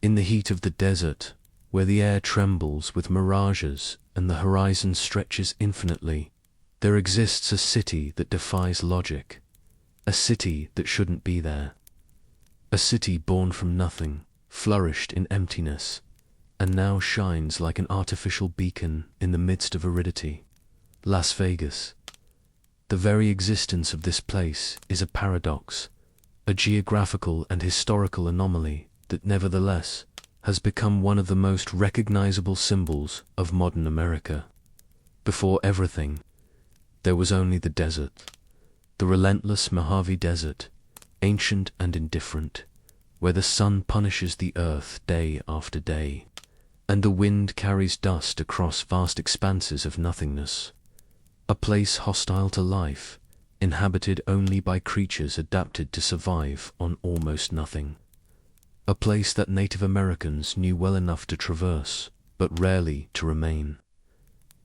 In the heat of the desert, where the air trembles with mirages and the horizon stretches infinitely, there exists a city that defies logic, a city that shouldn't be there. A city born from nothing, flourished in emptiness, and now shines like an artificial beacon in the midst of aridity. Las Vegas. The very existence of this place is a paradox, a geographical and historical anomaly that nevertheless has become one of the most recognizable symbols of modern America. Before everything, there was only the desert, the relentless Mojave Desert, ancient and indifferent, where the sun punishes the earth day after day, and the wind carries dust across vast expanses of nothingness. A place hostile to life, inhabited only by creatures adapted to survive on almost nothing. A place that Native Americans knew well enough to traverse, but rarely to remain.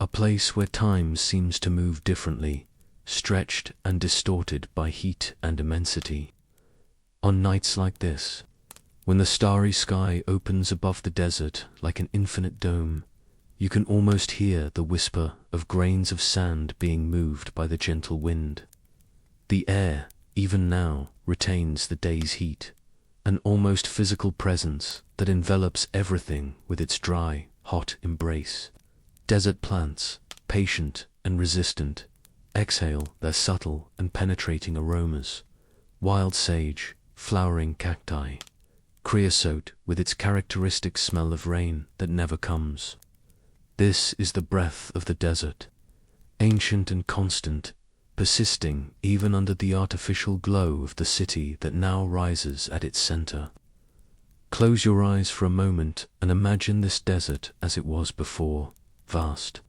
A place where time seems to move differently, stretched and distorted by heat and immensity. On nights like this, when the starry sky opens above the desert like an infinite dome, you can almost hear the whisper of grains of sand being moved by the gentle wind. The air, even now, retains the day's heat, an almost physical presence that envelops everything with its dry, hot embrace. Desert plants, patient and resistant, exhale their subtle and penetrating aromas. Wild sage, flowering cacti, creosote with its characteristic smell of rain that never comes. This is the breath of the desert, ancient and constant, persisting even under the artificial glow of the city that now rises at its center. Close your eyes for a moment and imagine this desert as it was before, vast,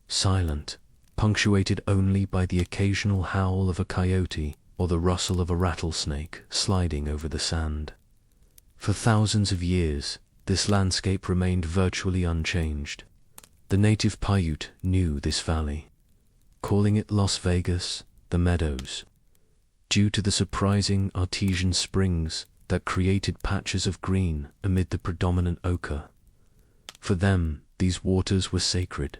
silent, punctuated only by the occasional howl of a coyote or the rustle of a rattlesnake sliding over the sand. For thousands of years, this landscape remained virtually unchanged. The native Paiute knew this valley, calling it Las Vegas, the Meadows, due to the surprising artesian springs that created patches of green amid the predominant ochre. For them, these waters were sacred,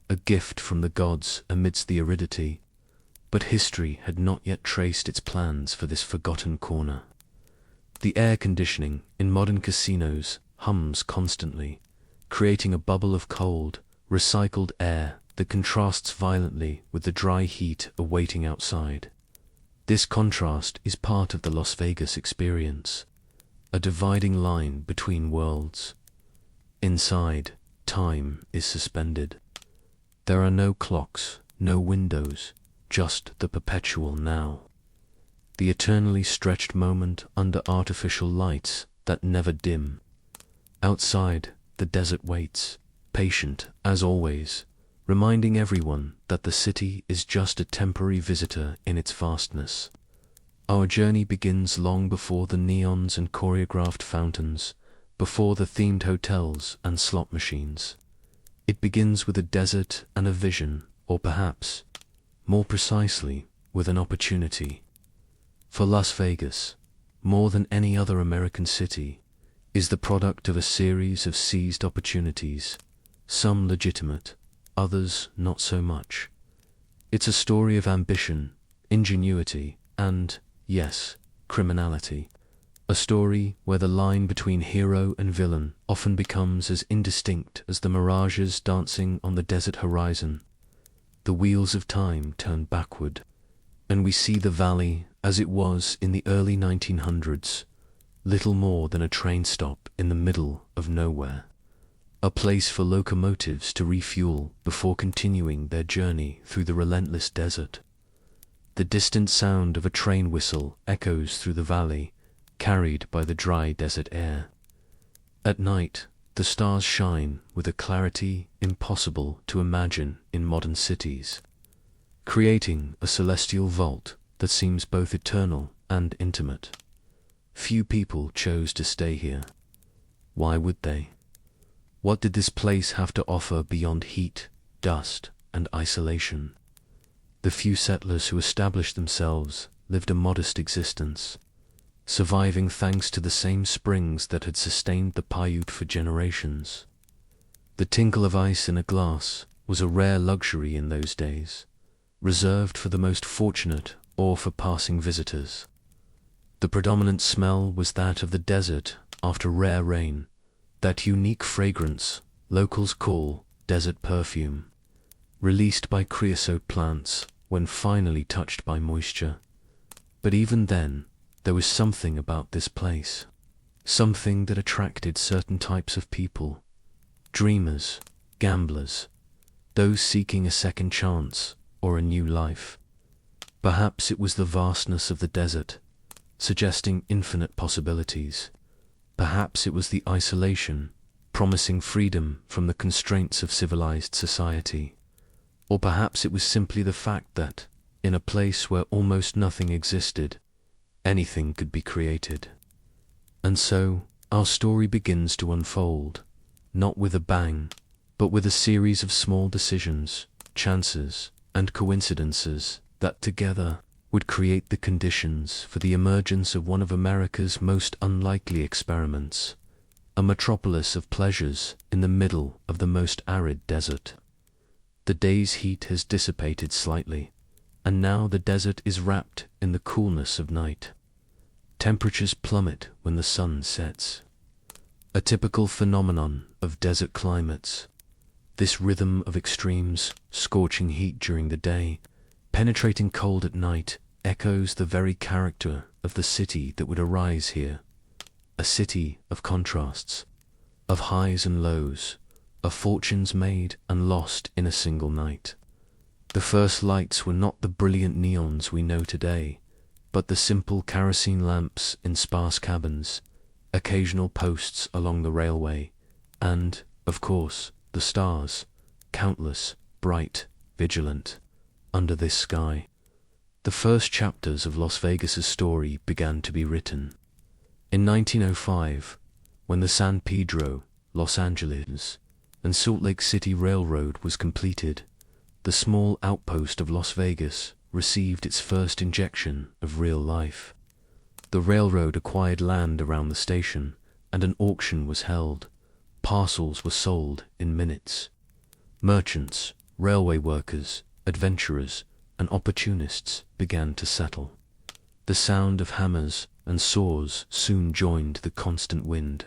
a gift from the gods amidst the aridity, but history had not yet traced its plans for this forgotten corner. The air conditioning in modern casinos hums constantly, creating a bubble of cold, recycled air that contrasts violently with the dry heat awaiting outside. This contrast is part of the Las Vegas experience, a dividing line between worlds. Inside, time is suspended. There are no clocks, no windows, just the perpetual now. The eternally stretched moment under artificial lights that never dim. Outside, the desert waits, patient as always, reminding everyone that the city is just a temporary visitor in its vastness. Our journey begins long before the neons and choreographed fountains, before the themed hotels and slot machines. It begins with a desert and a vision, or perhaps, more precisely, with an opportunity. For Las Vegas, more than any other American city, is the product of a series of seized opportunities, some legitimate, others not so much. It's a story of ambition, ingenuity, and, yes, criminality. A story where the line between hero and villain often becomes as indistinct as the mirages dancing on the desert horizon. The wheels of time turn backward, and we see the valley as it was in the early 1900s, little more than a train stop in the middle of nowhere. A place for locomotives to refuel before continuing their journey through the relentless desert. The distant sound of a train whistle echoes through the valley, carried by the dry desert air. At night, the stars shine with a clarity impossible to imagine in modern cities, creating a celestial vault that seems both eternal and intimate. Few people chose to stay here. Why would they? What did this place have to offer beyond heat, dust, and isolation? The few settlers who established themselves lived a modest existence. surviving thanks to the same springs that had sustained the Paiute for generations. The tinkle of ice in a glass was a rare luxury in those days, reserved for the most fortunate or for passing visitors. The predominant smell was that of the desert after rare rain, that unique fragrance locals call desert perfume, released by creosote plants when finally touched by moisture. But even then, there was something about this place, something that attracted certain types of people: dreamers, gamblers, those seeking a second chance or a new life. Perhaps it was the vastness of the desert, suggesting infinite possibilities. Perhaps it was the isolation, promising freedom from the constraints of civilized society. Or perhaps it was simply the fact that, in a place where almost nothing existed, anything could be created. And so, our story begins to unfold, not with a bang, but with a series of small decisions, chances, and coincidences that together would create the conditions for the emergence of one of America's most unlikely experiments, a metropolis of pleasures in the middle of the most arid desert. The day's heat has dissipated slightly, and now the desert is wrapped in the coolness of night. Temperatures plummet when the sun sets. A typical phenomenon of desert climates. This rhythm of extremes, scorching heat during the day, penetrating cold at night, echoes the very character of the city that would arise here. A city of contrasts, of highs and lows, of fortunes made and lost in a single night. The first lights were not the brilliant neons we know today, but the simple kerosene lamps in sparse cabins, occasional posts along the railway, and, of course, the stars, countless, bright, vigilant, under this sky. The first chapters of Las Vegas's story began to be written. In 1905, when the San Pedro, Los Angeles, and Salt Lake City Railroad was completed, the small outpost of Las Vegas received its first injection of real life. The railroad acquired land around the station, and an auction was held. Parcels were sold in minutes. Merchants, railway workers, adventurers, and opportunists began to settle. The sound of hammers and saws soon joined the constant wind,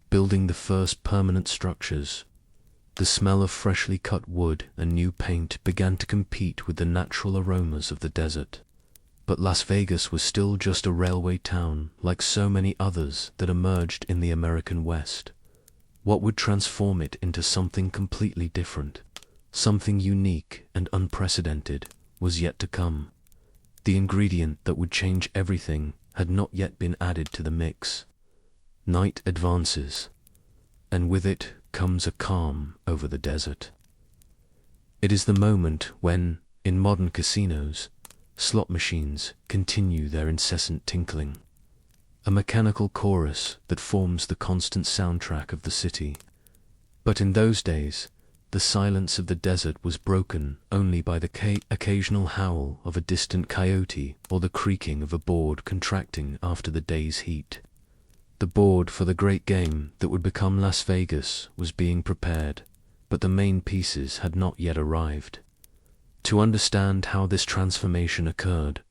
building the first permanent structures. The smell of freshly cut wood and new paint began to compete with the natural aromas of the desert. But Las Vegas was still just a railway town like so many others that emerged in the American West. What would transform it into something completely different, something unique and unprecedented, was yet to come. The ingredient that would change everything had not yet been added to the mix. Night advances, and with it comes a calm over the desert. It is the moment when, in modern casinos, slot machines continue their incessant tinkling, a mechanical chorus that forms the constant soundtrack of the city. But in those days, the silence of the desert was broken only by the occasional howl of a distant coyote or the creaking of a board contracting after the day's heat. The board for the great game that would become Las Vegas was being prepared, but the main pieces had not yet arrived. To understand how this transformation occurred,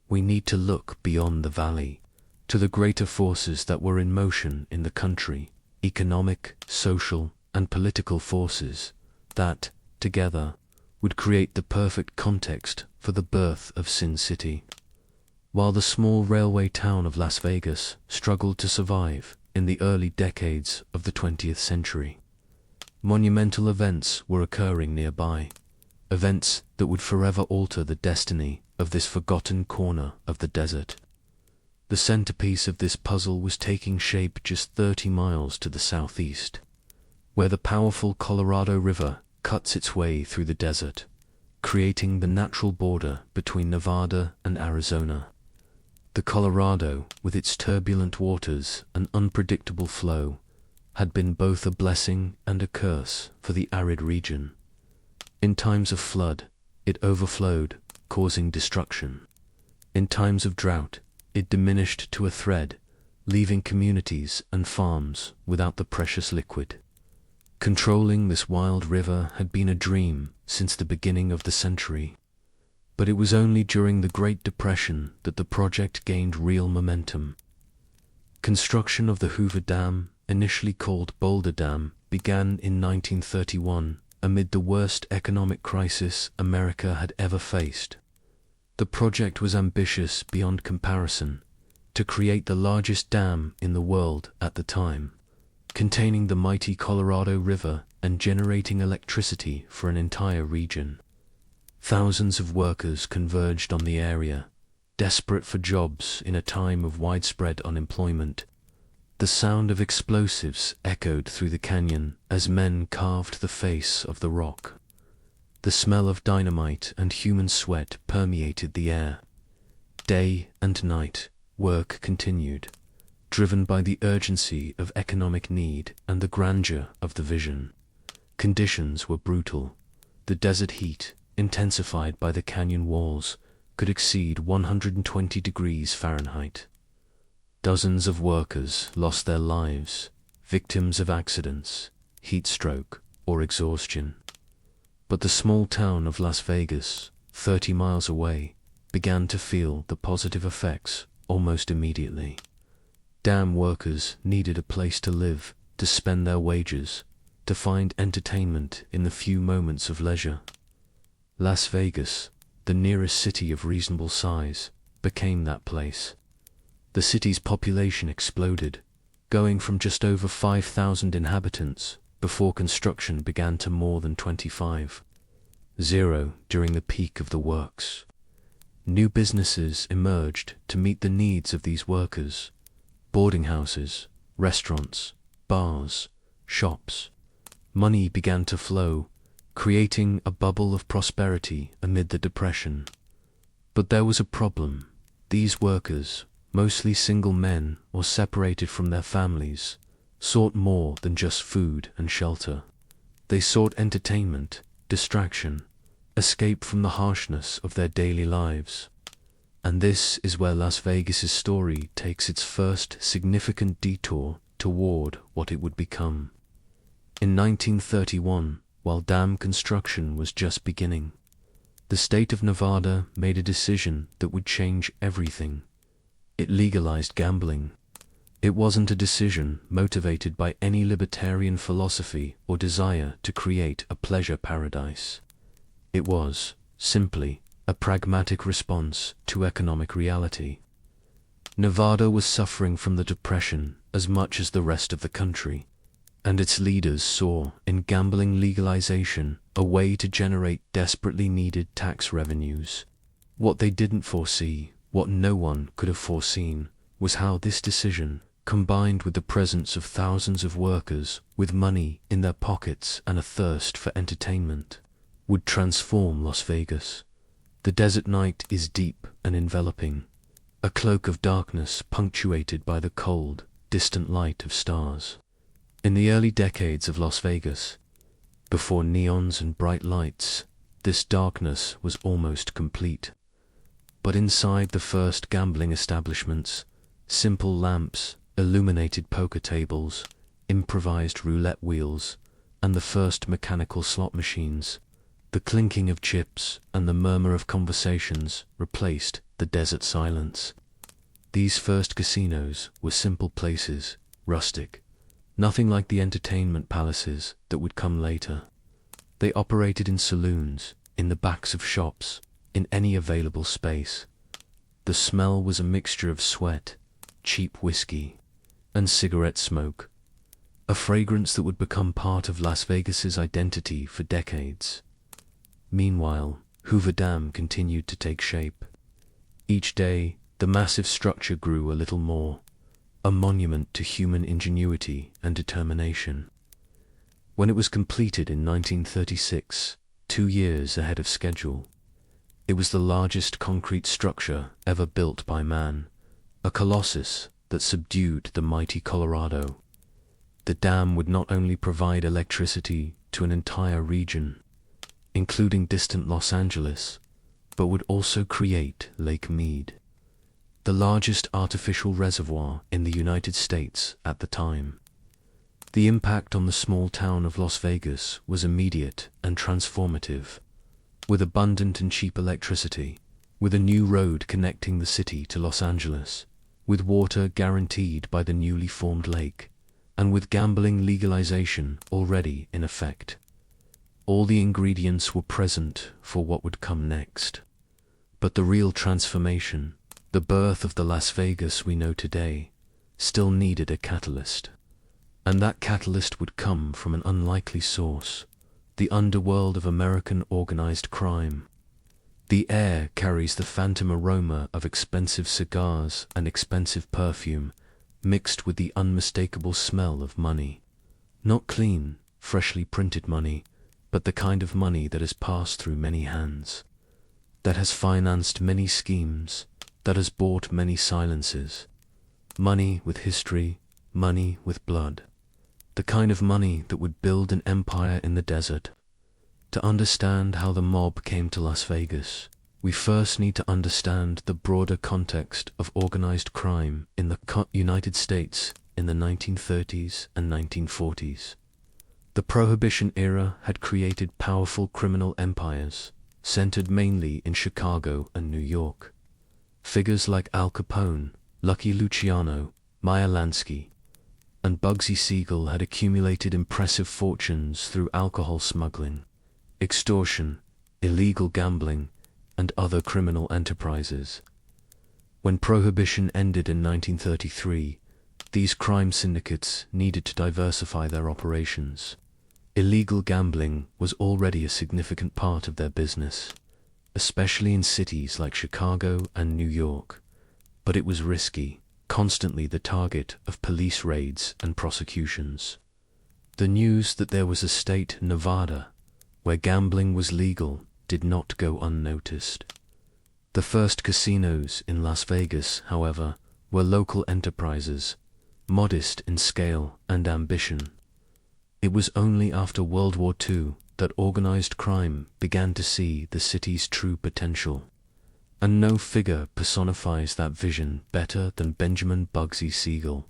we need to look beyond the valley, to the greater forces that were in motion in the country, economic, social, and political forces that, together, would create the perfect context for the birth of Sin City. While the small railway town of Las Vegas struggled to survive in the early decades of the 20th century, monumental events were occurring nearby, events that would forever alter the destiny of this forgotten corner of the desert. The centerpiece of this puzzle was taking shape just 30 miles to the southeast, where the powerful Colorado River cuts its way through the desert, creating the natural border between Nevada and Arizona. The Colorado, with its turbulent waters and unpredictable flow, had been both a blessing and a curse for the arid region. In times of flood, it overflowed, causing destruction. In times of drought, it diminished to a thread, leaving communities and farms without the precious liquid. Controlling this wild river had been a dream since the beginning of the century, but it was only during the Great Depression that the project gained real momentum. Construction of the Hoover Dam, initially called Boulder Dam, began in 1931 amid the worst economic crisis America had ever faced. The project was ambitious beyond comparison, to create the largest dam in the world at the time, containing the mighty Colorado River and generating electricity for an entire region. Thousands of workers converged on the area, desperate for jobs in a time of widespread unemployment. The sound of explosives echoed through the canyon as men carved the face of the rock. The smell of dynamite and human sweat permeated the air. Day and night, work continued, driven by the urgency of economic need and the grandeur of the vision. Conditions were brutal. The desert heat, intensified by the canyon walls, could exceed 120 degrees Fahrenheit. Dozens of workers lost their lives, victims of accidents, heat stroke, or exhaustion. But the small town of Las Vegas, 30 miles away, began to feel the positive effects almost immediately. Dam workers needed a place to live, to spend their wages, to find entertainment in the few moments of leisure. Las Vegas, the nearest city of reasonable size, became that place. The city's population exploded, going from just over 5,000 inhabitants before construction began to more than 25,000 during the peak of the works. New businesses emerged to meet the needs of these workers: boarding houses, restaurants, bars, shops. Money began to flow, creating a bubble of prosperity amid the depression. But there was a problem. These workers, mostly single men or separated from their families, sought more than just food and shelter. They sought entertainment, distraction, escape from the harshness of their daily lives. And this is where Las Vegas's story takes its first significant detour toward what it would become. In 1931, while dam construction was just beginning, the state of Nevada made a decision that would change everything. It legalized gambling. It wasn't a decision motivated by any libertarian philosophy or desire to create a pleasure paradise. It was, simply, a pragmatic response to economic reality. Nevada was suffering from the Depression as much as the rest of the country, and its leaders saw in gambling legalization a way to generate desperately needed tax revenues. What they didn't foresee, what no one could have foreseen, was how this decision, combined with the presence of thousands of workers with money in their pockets and a thirst for entertainment, would transform Las Vegas. The desert night is deep and enveloping, a cloak of darkness punctuated by the cold, distant light of stars. In the early decades of Las Vegas, before neons and bright lights, this darkness was almost complete. But inside the first gambling establishments, simple lamps, illuminated poker tables, improvised roulette wheels, and the first mechanical slot machines, the clinking of chips and the murmur of conversations replaced the desert silence. These first casinos were simple places, rustic, nothing like the entertainment palaces that would come later. They operated in saloons, in the backs of shops, in any available space. The smell was a mixture of sweat, cheap whiskey, and cigarette smoke, a fragrance that would become part of Las Vegas's identity for decades. Meanwhile, Hoover Dam continued to take shape. Each day, the massive structure grew a little more, a monument to human ingenuity and determination. When it was completed in 1936, 2 years ahead of schedule, it was the largest concrete structure ever built by man, a colossus that subdued the mighty Colorado. The dam would not only provide electricity to an entire region, including distant Los Angeles, but would also create Lake Mead. the largest artificial reservoir in the United States at the time. The impact on the small town of Las Vegas was immediate and transformative. With abundant and cheap electricity, with a new road connecting the city to Los Angeles, with water guaranteed by the newly formed lake, and with gambling legalization already in effect. All the ingredients were present for what would come next. But the real transformation, the birth of the Las Vegas we know today, still needed a catalyst. And that catalyst would come from an unlikely source, the underworld of American organized crime. The air carries the phantom aroma of expensive cigars and expensive perfume, mixed with the unmistakable smell of money. Not clean, freshly printed money, but the kind of money that has passed through many hands, that has financed many schemes, that has bought many silences. Money with history, money with blood. The kind of money that would build an empire in the desert. To understand how the mob came to Las Vegas, we first need to understand the broader context of organized crime in the United States in the 1930s and 1940s. The Prohibition era had created powerful criminal empires, centered mainly in Chicago and New York. Figures like Al Capone, Lucky Luciano, Meyer Lansky, and Bugsy Siegel had accumulated impressive fortunes through alcohol smuggling, extortion, illegal gambling, and other criminal enterprises. When Prohibition ended in 1933, these crime syndicates needed to diversify their operations. Illegal gambling was already a significant part of their business, especially in cities like Chicago and New York, but it was risky, constantly the target of police raids and prosecutions. The news that there was a state, Nevada, where gambling was legal did not go unnoticed. The first casinos in Las Vegas, however, were local enterprises, modest in scale and ambition. It was only after World War II that organized crime began to see the city's true potential. And no figure personifies that vision better than Benjamin Bugsy Siegel.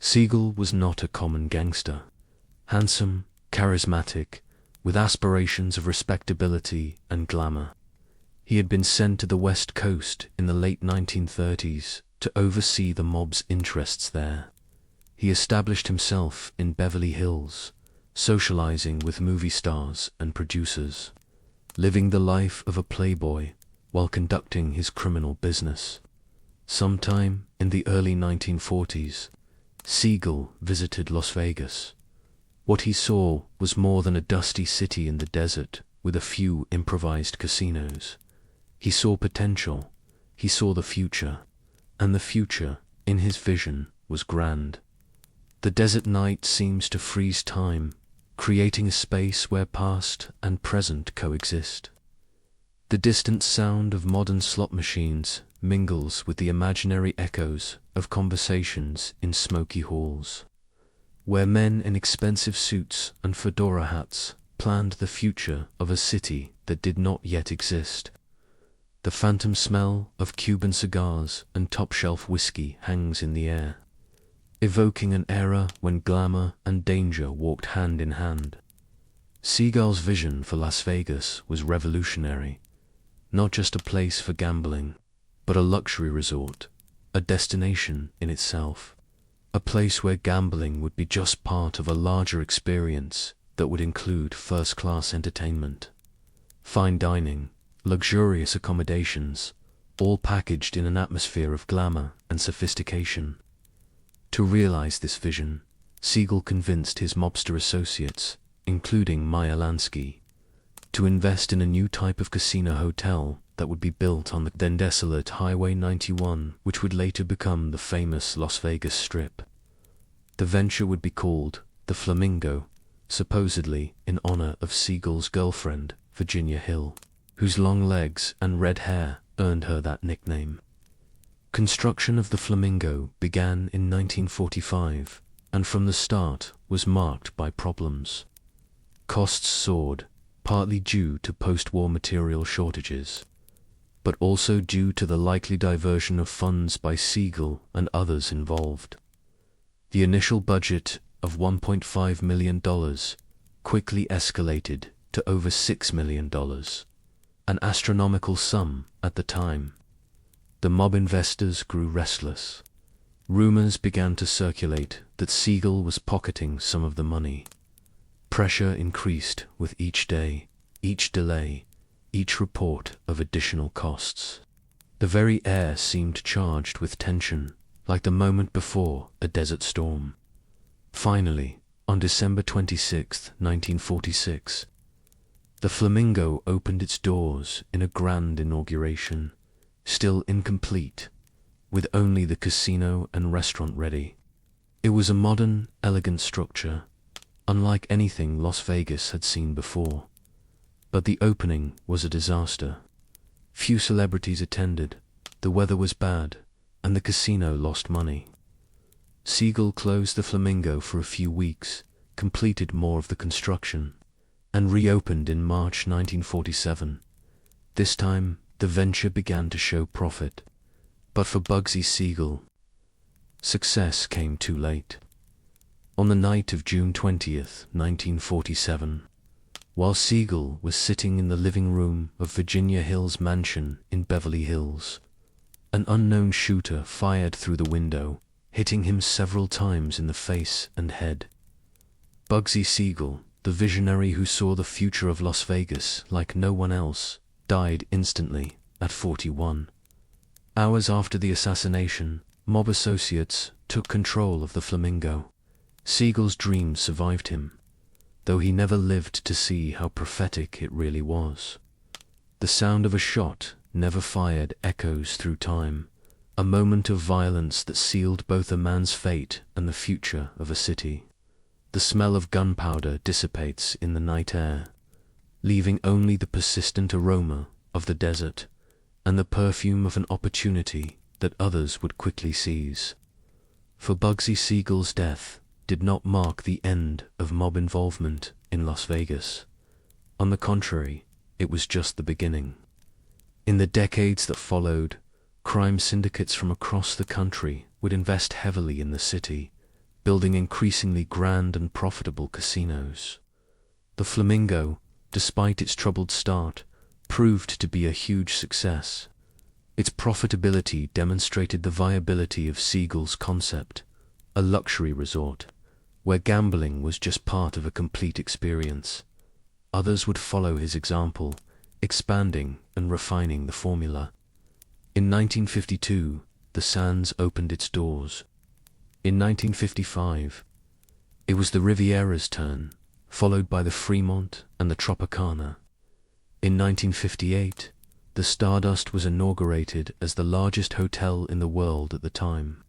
Siegel was not a common gangster. Handsome, charismatic, with aspirations of respectability and glamour. He had been sent to the West Coast in the late 1930s to oversee the mob's interests there. He established himself in Beverly Hills, socializing with movie stars and producers, living the life of a playboy while conducting his criminal business. Sometime in the early 1940s, Siegel visited Las Vegas. What he saw was more than a dusty city in the desert with a few improvised casinos. He saw potential, he saw the future, and the future, in his vision, was grand. The desert night seems to freeze time, creating a space where past and present coexist. The distant sound of modern slot machines mingles with the imaginary echoes of conversations in smoky halls, where men in expensive suits and fedora hats planned the future of a city that did not yet exist. The phantom smell of Cuban cigars and top-shelf whiskey hangs in the air, evoking an era when glamour and danger walked hand in hand. Siegel's vision for Las Vegas was revolutionary. Not just a place for gambling, but a luxury resort, a destination in itself. A place where gambling would be just part of a larger experience that would include first-class entertainment, fine dining, luxurious accommodations, all packaged in an atmosphere of glamour and sophistication. To realize this vision, Siegel convinced his mobster associates, including Meyer Lansky, to invest in a new type of casino hotel that would be built on the then desolate Highway 91, which would later become the famous Las Vegas Strip. The venture would be called the Flamingo, supposedly in honor of Siegel's girlfriend, Virginia Hill, whose long legs and red hair earned her that nickname. Construction of the Flamingo began in 1945, and from the start was marked by problems. Costs soared, partly due to post-war material shortages. but also due to the likely diversion of funds by Siegel and others involved. The initial budget of $1.5 million quickly escalated to over $6 million, an astronomical sum at the time. The mob investors grew restless. Rumors began to circulate that Siegel was pocketing some of the money. Pressure increased with each day, each delay, each report of additional costs. The very air seemed charged with tension, like the moment before a desert storm. Finally, on December 26, 1946, the Flamingo opened its doors in a grand inauguration, still incomplete, with only the casino and restaurant ready. It was a modern, elegant structure, unlike anything Las Vegas had seen before. But the opening was a disaster. Few celebrities attended, the weather was bad, and the casino lost money. Siegel closed the Flamingo for a few weeks, completed more of the construction, and reopened in March 1947. This time, the venture began to show profit. But for Bugsy Siegel, success came too late. On the night of June 20th, 1947, while Siegel was sitting in the living room of Virginia Hill's mansion in Beverly Hills, an unknown shooter fired through the window, hitting him several times in the face and head. Bugsy Siegel, the visionary who saw the future of Las Vegas like no one else, died instantly at 41. Hours after the assassination, mob associates took control of the Flamingo. Siegel's dream survived him, though he never lived to see how prophetic it really was. The sound of a shot, never fired, echoes through time, a moment of violence that sealed both a man's fate and the future of a city. The smell of gunpowder dissipates in the night air, leaving only the persistent aroma of the desert and the perfume of an opportunity that others would quickly seize. For Bugsy Siegel's death did not mark the end of mob involvement in Las Vegas. On the contrary, it was just the beginning. In the decades that followed, crime syndicates from across the country would invest heavily in the city, building increasingly grand and profitable casinos. The Flamingo, despite its troubled start, proved to be a huge success. Its profitability demonstrated the viability of Siegel's concept, a luxury resort, where gambling was just part of a complete experience. Others would follow his example, expanding and refining the formula. In 1952, the Sands opened its doors. In 1955, it was the Riviera's turn, followed by the Fremont and the Tropicana. In 1958, the Stardust was inaugurated as the largest hotel in the world at the time,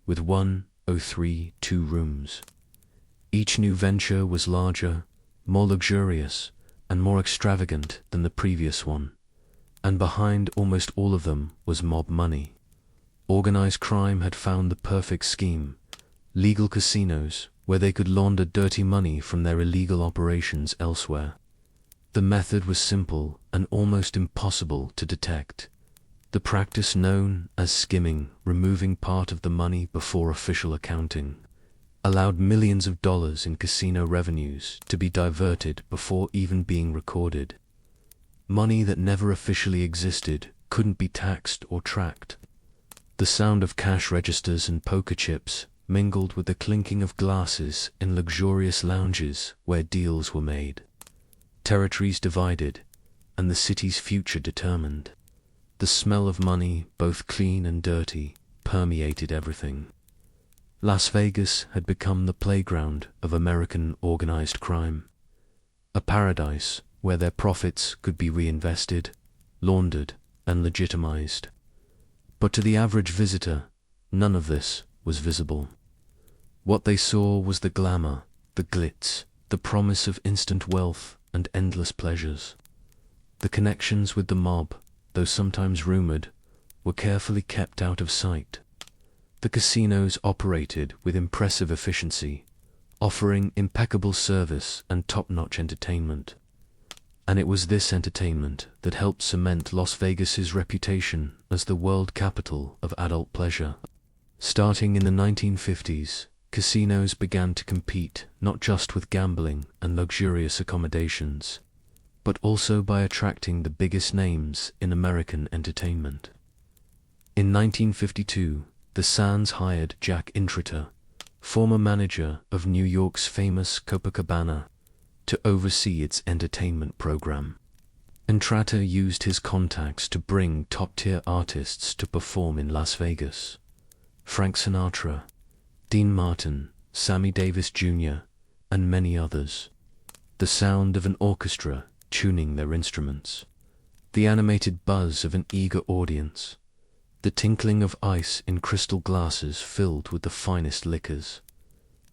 with 103 rooms. Each new venture was larger, more luxurious, and more extravagant than the previous one, and behind almost all of them was mob money. Organized crime had found the perfect scheme: legal casinos where they could launder dirty money from their illegal operations elsewhere. The method was simple and almost impossible to detect. The practice known as skimming, removing part of the money before official accounting, allowed millions of dollars in casino revenues to be diverted before even being recorded. Money that never officially existed couldn't be taxed or tracked. The sound of cash registers and poker chips mingled with the clinking of glasses in luxurious lounges where deals were made. Territories divided, and the city's future determined. The smell of money, both clean and dirty, permeated everything. Las Vegas had become the playground of American organized crime, a paradise where their profits could be reinvested, laundered, and legitimized. But to the average visitor, none of this was visible. What they saw was the glamour, the glitz, the promise of instant wealth and endless pleasures. The connections with the mob, though sometimes rumored, were carefully kept out of sight. The casinos operated with impressive efficiency, offering impeccable service and top-notch entertainment. And it was this entertainment that helped cement Las Vegas's reputation as the world capital of adult pleasure. Starting in the 1950s, casinos began to compete not just with gambling and luxurious accommodations, but also by attracting the biggest names in American entertainment. In 1952, the Sands hired Jack Intriter, former manager of New York's famous Copacabana, to oversee its entertainment program. Intriter used his contacts to bring top-tier artists to perform in Las Vegas. Frank Sinatra, Dean Martin, Sammy Davis Jr., and many others. The sound of an orchestra tuning their instruments, the animated buzz of an eager audience, the tinkling of ice in crystal glasses filled with the finest liquors.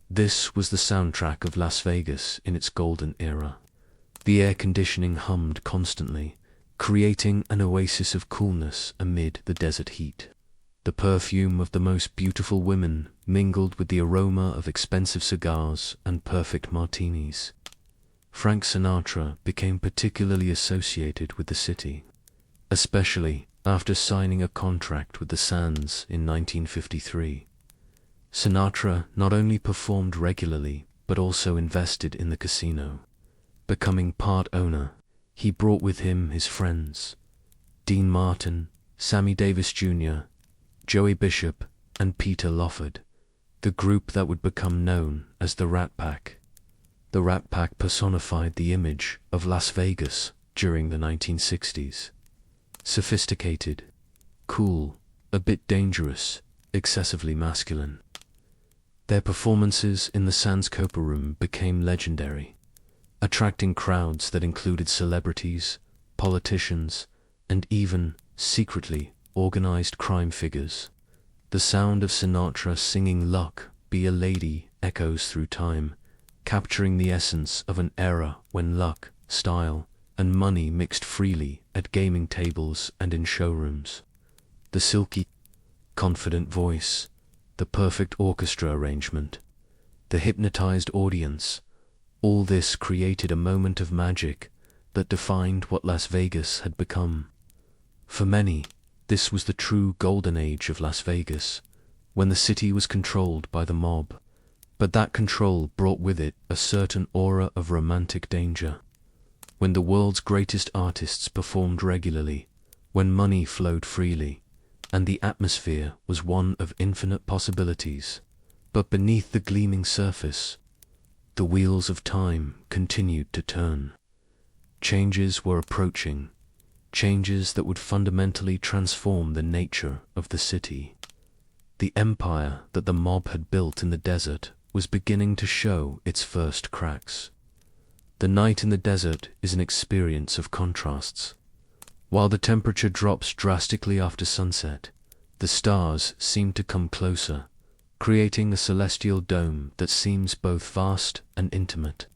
This was the soundtrack of Las Vegas in its golden era. The air conditioning hummed constantly, creating an oasis of coolness amid the desert heat. The perfume of the most beautiful women mingled with the aroma of expensive cigars and perfect martinis. Frank Sinatra became particularly associated with the city, especially after signing a contract with the Sands in 1953. Sinatra not only performed regularly, but also invested in the casino. Becoming part owner, he brought with him his friends, Dean Martin, Sammy Davis Jr., Joey Bishop, and Peter Lawford, the group that would become known as the Rat Pack. The Rat Pack personified the image of Las Vegas during the 1960s. Sophisticated, cool, a bit dangerous, excessively masculine. Their performances in the Sands Copa Room became legendary, attracting crowds that included celebrities, politicians, and even, secretly, organized crime figures. The sound of Sinatra singing "Luck, Be a Lady" echoes through time, capturing the essence of an era when luck, style, and money mixed freely at gaming tables and in showrooms. The silky, confident voice, the perfect orchestra arrangement, the hypnotized audience, all this created a moment of magic that defined what Las Vegas had become. For many, this was the true golden age of Las Vegas, when the city was controlled by the mob, but that control brought with it a certain aura of romantic danger. When the world's greatest artists performed regularly, when money flowed freely, and the atmosphere was one of infinite possibilities. But beneath the gleaming surface, the wheels of time continued to turn. Changes were approaching, changes that would fundamentally transform the nature of the city. The empire that the mob had built in the desert was beginning to show its first cracks. The night in the desert is an experience of contrasts. While the temperature drops drastically after sunset, the stars seem to come closer, creating a celestial dome that seems both vast and intimate.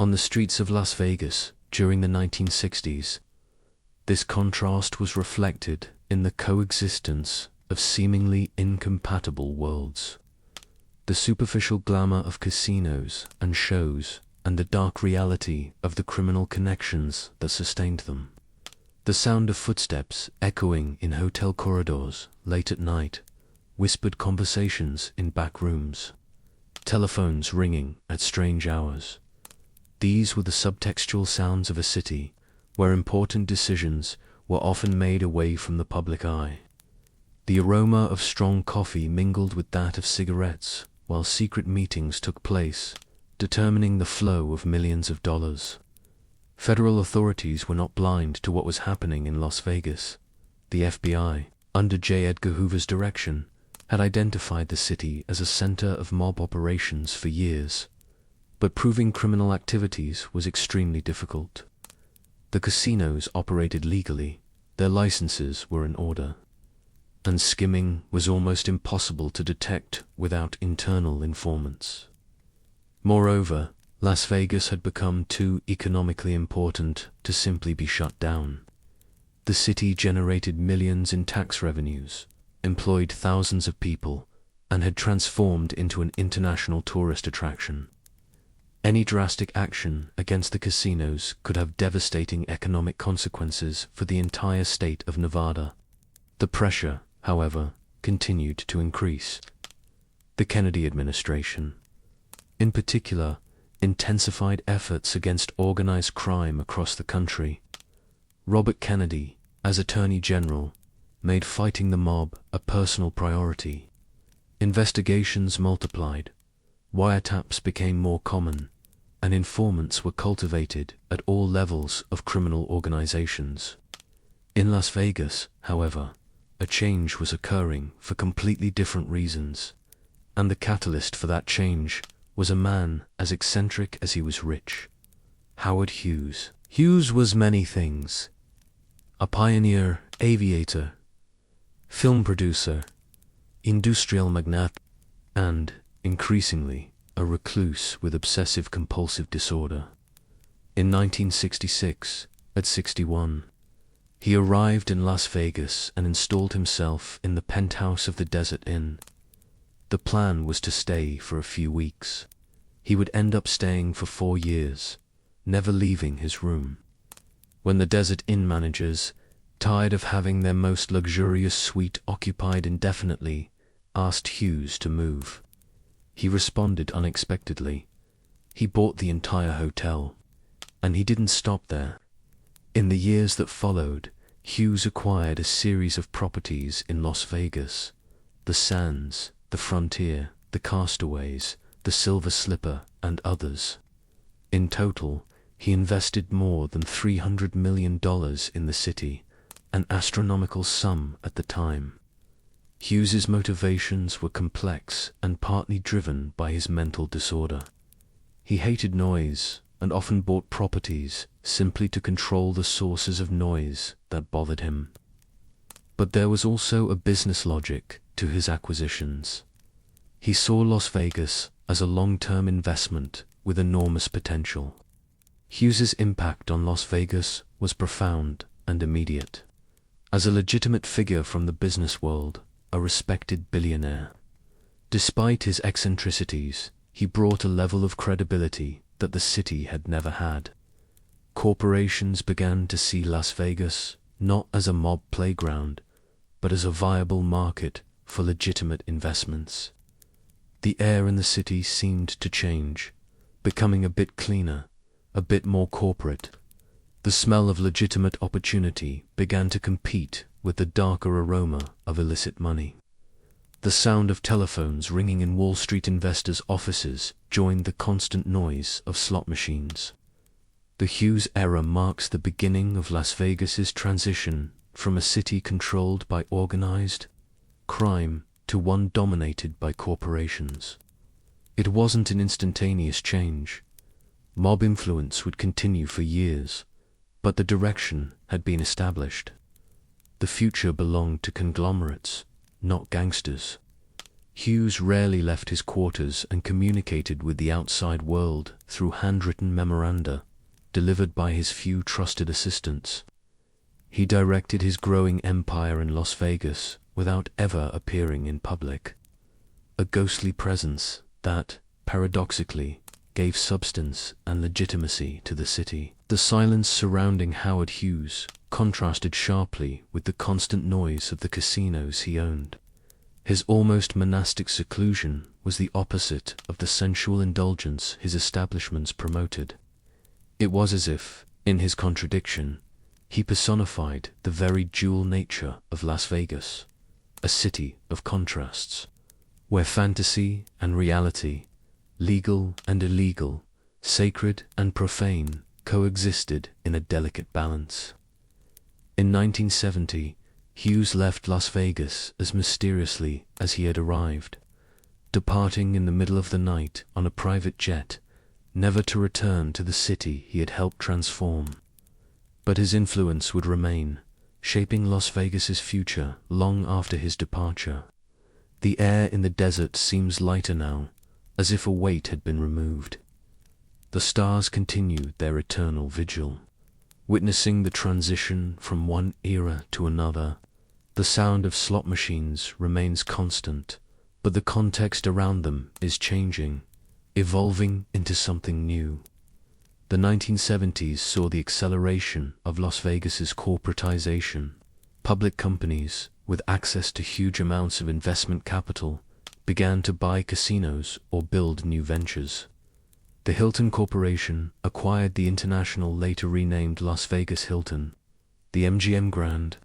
On the streets of Las Vegas during the 1960s, this contrast was reflected in the coexistence of seemingly incompatible worlds. The superficial glamour of casinos and shows, and the dark reality of the criminal connections that sustained them. The sound of footsteps echoing in hotel corridors late at night, whispered conversations in back rooms, telephones ringing at strange hours. These were the subtextual sounds of a city where important decisions were often made away from the public eye. The aroma of strong coffee mingled with that of cigarettes while secret meetings took place, determining the flow of millions of dollars. Federal authorities were not blind to what was happening in Las Vegas. The FBI, under J. Edgar Hoover's direction, had identified the city as a center of mob operations for years, but proving criminal activities was extremely difficult. The casinos operated legally, their licenses were in order, and skimming was almost impossible to detect without internal informants. Moreover, Las Vegas had become too economically important to simply be shut down. The city generated millions in tax revenues, employed thousands of people, and had transformed into an international tourist attraction. Any drastic action against the casinos could have devastating economic consequences for the entire state of Nevada. The pressure, however, continued to increase. The Kennedy administration, in particular, intensified efforts against organized crime across the country. Robert Kennedy, as Attorney General, made fighting the mob a personal priority. Investigations multiplied, wiretaps became more common, and informants were cultivated at all levels of criminal organizations. In Las Vegas, however, a change was occurring for completely different reasons, and the catalyst for that change was a man as eccentric as he was rich: Howard Hughes. Hughes was many things: a pioneer, aviator, film producer, industrial magnate, and, increasingly, a recluse with obsessive-compulsive disorder. In 1966, at 61, he arrived in Las Vegas and installed himself in the penthouse of the Desert Inn. The plan was to stay for a few weeks. He would end up staying for 4 years, never leaving his room. When the Desert Inn managers, tired of having their most luxurious suite occupied indefinitely, asked Hughes to move, he responded unexpectedly. He bought the entire hotel. And he didn't stop there. In the years that followed, Hughes acquired a series of properties in Las Vegas: the Sands, the Frontier, the Castaways, the Silver Slipper, and others. In total, he invested more than $300 million in the city, an astronomical sum at the time. Hughes's motivations were complex and partly driven by his mental disorder. He hated noise and often bought properties simply to control the sources of noise that bothered him. But there was also a business logic to his acquisitions. He saw Las Vegas as a long-term investment with enormous potential. Hughes's impact on Las Vegas was profound and immediate. As a legitimate figure from the business world, a respected billionaire, despite his eccentricities, he brought a level of credibility that the city had never had. Corporations began to see Las Vegas not as a mob playground, but as a viable market for legitimate investments. The air in the city seemed to change, becoming a bit cleaner, a bit more corporate. The smell of legitimate opportunity began to compete with the darker aroma of illicit money. The sound of telephones ringing in Wall Street investors' offices joined the constant noise of slot machines. The Hughes era marks the beginning of Las Vegas's transition from a city controlled by organized crime to one dominated by corporations. It wasn't an instantaneous change. Mob influence would continue for years, but the direction had been established. The future belonged to conglomerates, not gangsters. Hughes rarely left his quarters and communicated with the outside world through handwritten memoranda delivered by his few trusted assistants. He directed his growing empire in Las Vegas without ever appearing in public. A ghostly presence that, paradoxically, gave substance and legitimacy to the city. The silence surrounding Howard Hughes contrasted sharply with the constant noise of the casinos he owned. His almost monastic seclusion was the opposite of the sensual indulgence his establishments promoted. It was as if, in his contradiction, he personified the very dual nature of Las Vegas, a city of contrasts, where fantasy and reality, legal and illegal, sacred and profane, coexisted in a delicate balance. In 1970, Hughes left Las Vegas as mysteriously as he had arrived, departing in the middle of the night on a private jet, never to return to the city he had helped transform. But his influence would remain, shaping Las Vegas's future long after his departure. The air in the desert seems lighter now, as if a weight had been removed. The stars continued their eternal vigil, witnessing the transition from one era to another. The sound of slot machines remains constant, but the context around them is changing. evolving into something new. The 1970s saw the acceleration of Las Vegas's corporatization. Public companies, with access to huge amounts of investment capital, began to buy casinos or build new ventures. The Hilton Corporation acquired the international, later renamed Las Vegas Hilton, the MGM Grand,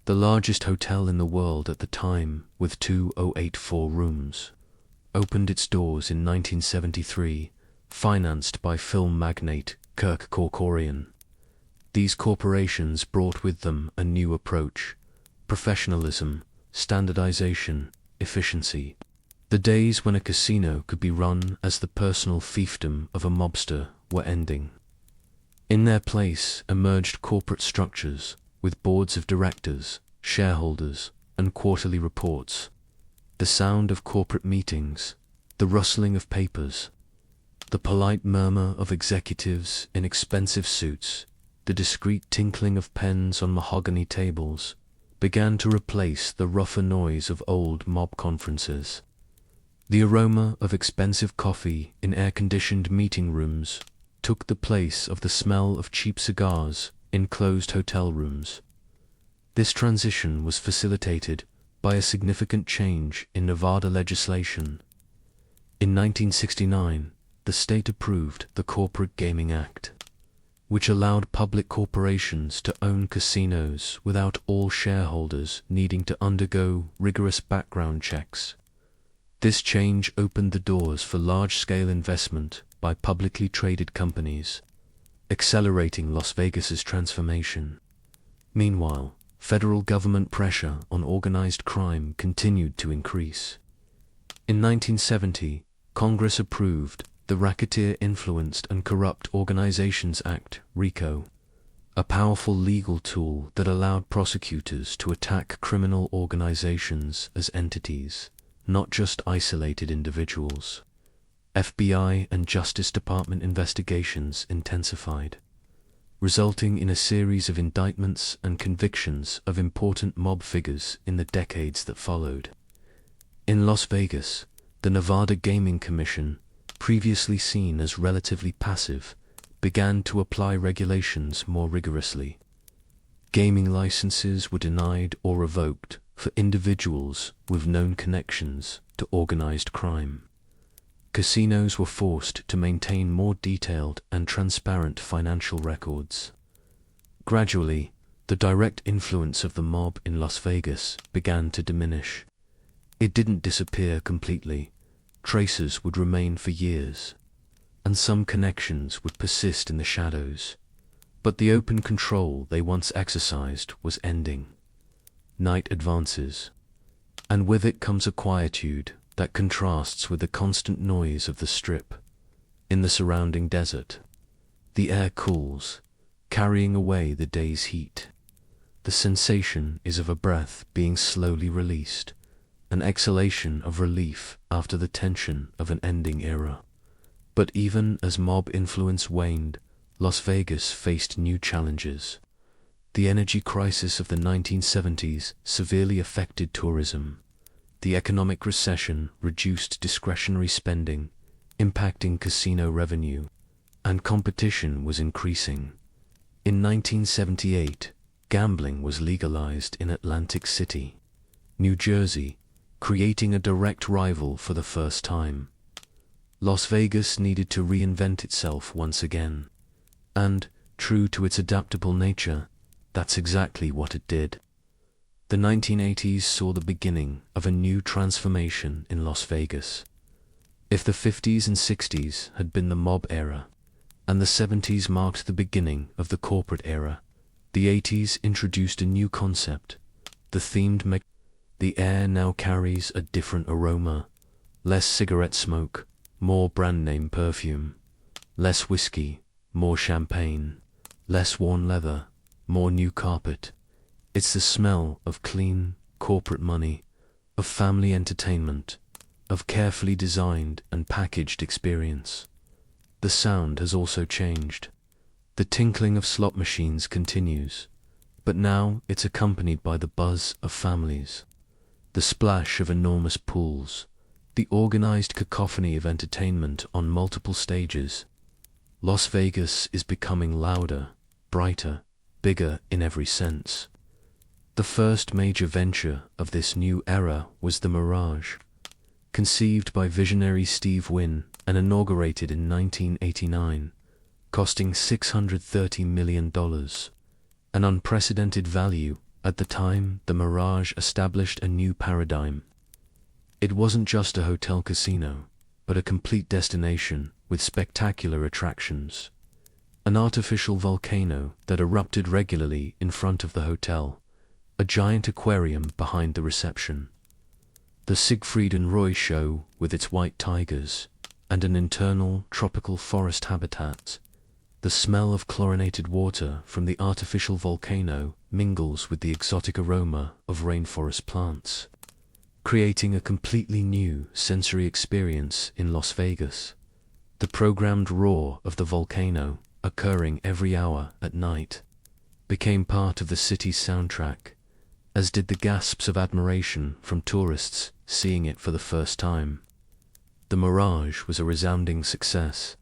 the largest hotel in the world at the time with 2,084 rooms, opened its doors in 1973, financed by film magnate Kirk Kerkorian. These corporations brought with them a new approach: professionalism, standardization, efficiency. The days when a casino could be run as the personal fiefdom of a mobster were ending. In their place emerged corporate structures with boards of directors, shareholders, and quarterly reports. The sound of corporate meetings, the rustling of papers, the polite murmur of executives in expensive suits, the discreet tinkling of pens on mahogany tables, began to replace the rougher noise of old mob conferences. The aroma of expensive coffee in air-conditioned meeting rooms took the place of the smell of cheap cigars in closed hotel rooms. This transition was facilitated by a significant change in Nevada legislation. In 1969, the state approved the Corporate Gaming Act, which allowed public corporations to own casinos without all shareholders needing to undergo rigorous background checks. This change opened the doors for large-scale investment by publicly traded companies, accelerating Las Vegas's transformation. Meanwhile, federal government pressure on organized crime continued to increase. In 1970, Congress approved the Racketeer Influenced and Corrupt Organizations Act, RICO, a powerful legal tool that allowed prosecutors to attack criminal organizations as entities, not just isolated individuals. FBI and Justice Department investigations intensified, resulting in a series of indictments and convictions of important mob figures in the decades that followed. In Las Vegas, the Nevada Gaming Commission, previously seen as relatively passive, began to apply regulations more rigorously. Gaming licenses were denied or revoked for individuals with known connections to organized crime. Casinos were forced to maintain more detailed and transparent financial records. Gradually, the direct influence of the mob in Las Vegas began to diminish. It didn't disappear completely. Traces would remain for years, and some connections would persist in the shadows. But the open control they once exercised was ending. Night advances, and with it comes a quietude that contrasts with the constant noise of the Strip. In the surrounding desert, the air cools, carrying away the day's heat. The sensation is of a breath being slowly released, an exhalation of relief after the tension of an ending era. But even as mob influence waned, Las Vegas faced new challenges. The energy crisis of the 1970s severely affected tourism. The economic recession reduced discretionary spending, impacting casino revenue, and competition was increasing. In 1978, gambling was legalized in Atlantic City, New Jersey, creating a direct rival for the first time. Las Vegas needed to reinvent itself once again. And, true to its adaptable nature, that's exactly what it did. The 1980s saw the beginning of a new transformation in Las Vegas. If the 50s and 60s had been the mob era, and the 70s marked the beginning of the corporate era, the 80s introduced a new concept, the themed The air now carries a different aroma, less cigarette smoke, more brand name perfume, less whiskey, more champagne, less worn leather, more new carpet. It's the smell of clean, corporate money, of family entertainment, of carefully designed and packaged experience. The sound has also changed. The tinkling of slot machines continues, but now it's accompanied by the buzz of families, the splash of enormous pools, the organized cacophony of entertainment on multiple stages. Las Vegas is becoming louder, brighter, bigger in every sense. The first major venture of this new era was the Mirage, conceived by visionary Steve Wynn and inaugurated in 1989, costing $630 million. An unprecedented value. At the time, the Mirage established a new paradigm. It wasn't just a hotel casino, but a complete destination with spectacular attractions. An artificial volcano that erupted regularly in front of the hotel, a giant aquarium behind the reception, the Siegfried and Roy show with its white tigers, and an internal tropical forest habitat. The smell of chlorinated water from the artificial volcano mingles with the exotic aroma of rainforest plants, creating a completely new sensory experience in Las Vegas. The programmed roar of the volcano, occurring every hour at night, became part of the city's soundtrack, as did the gasps of admiration from tourists seeing it for the first time. The Mirage was a resounding success,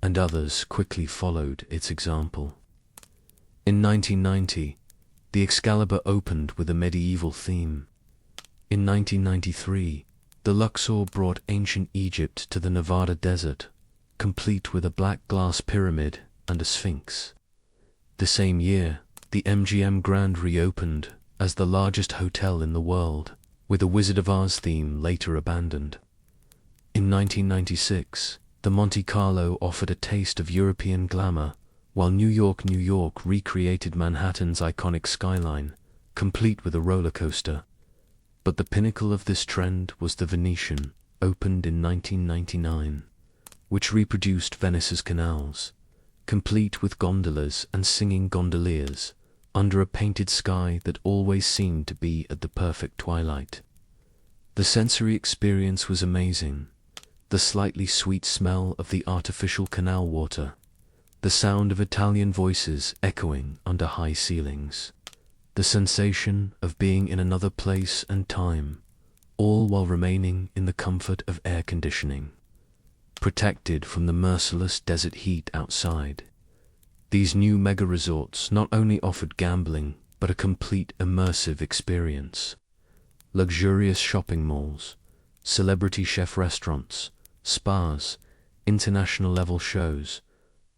and others quickly followed its example. In 1990, the Excalibur opened with a medieval theme. In 1993, the Luxor brought ancient Egypt to the Nevada desert, complete with a black glass pyramid and a sphinx. The same year, the MGM Grand reopened as the largest hotel in the world, with a Wizard of Oz theme later abandoned. In 1996, the Monte Carlo offered a taste of European glamour, while New York recreated Manhattan's iconic skyline, complete with a roller coaster. But the pinnacle of this trend was the Venetian, opened in 1999, which reproduced Venice's canals, complete with gondolas and singing gondoliers, under a painted sky that always seemed to be at the perfect twilight. The sensory experience was amazing. The slightly sweet smell of the artificial canal water, the sound of Italian voices echoing under high ceilings, the sensation of being in another place and time, all while remaining in the comfort of air conditioning, protected from the merciless desert heat outside. These new mega-resorts not only offered gambling, but a complete immersive experience. Luxurious shopping malls, celebrity chef restaurants, spas, international-level shows,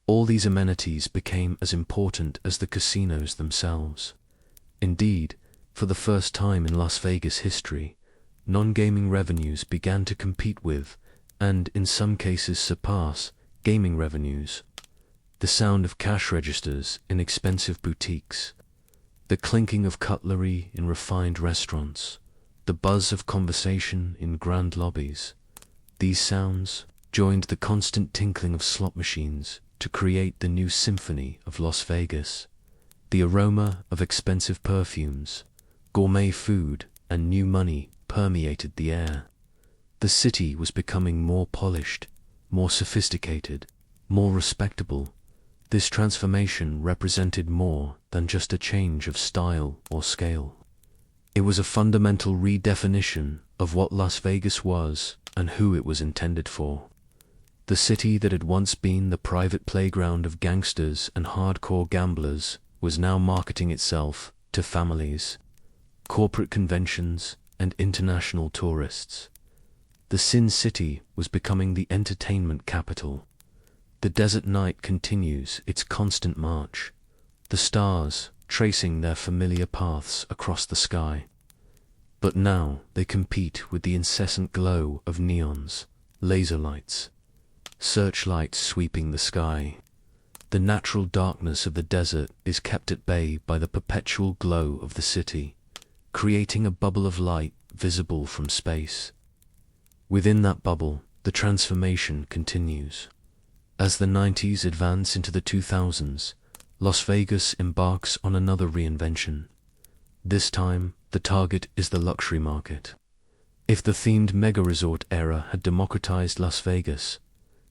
all these amenities became as important as the casinos themselves. Indeed, for the first time in Las Vegas history, non-gaming revenues began to compete with, and in some cases surpass, gaming revenues. The sound of cash registers in expensive boutiques, the clinking of cutlery in refined restaurants, the buzz of conversation in grand lobbies. These sounds joined the constant tinkling of slot machines to create the new symphony of Las Vegas. The aroma of expensive perfumes, gourmet food, and new money permeated the air. The city was becoming more polished, more sophisticated, more respectable. This transformation represented more than just a change of style or scale. It was a fundamental redefinition of what Las Vegas was and who it was intended for. The city that had once been the private playground of gangsters and hardcore gamblers was now marketing itself to families, corporate conventions, and international tourists. The Sin City was becoming the entertainment capital. The desert night continues its constant march, the stars tracing their familiar paths across the sky. But now they compete with the incessant glow of neons, laser lights, searchlights sweeping the sky. The natural darkness of the desert is kept at bay by the perpetual glow of the city, creating a bubble of light visible from space. Within that bubble, the transformation continues. As the 90s advance into the 2000s, Las Vegas embarks on another reinvention. This time, the target is the luxury market. If the themed mega-resort era had democratized Las Vegas,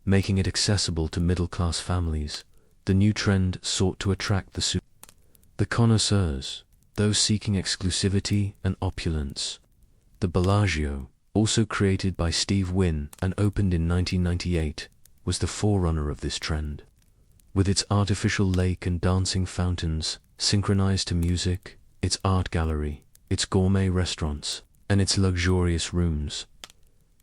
making it accessible to middle-class families, the new trend sought to attract the connoisseurs, those seeking exclusivity and opulence. The Bellagio, also created by Steve Wynn and opened in 1998, was the forerunner of this trend. With its artificial lake and dancing fountains, synchronized to music, its art gallery, its gourmet restaurants, and its luxurious rooms,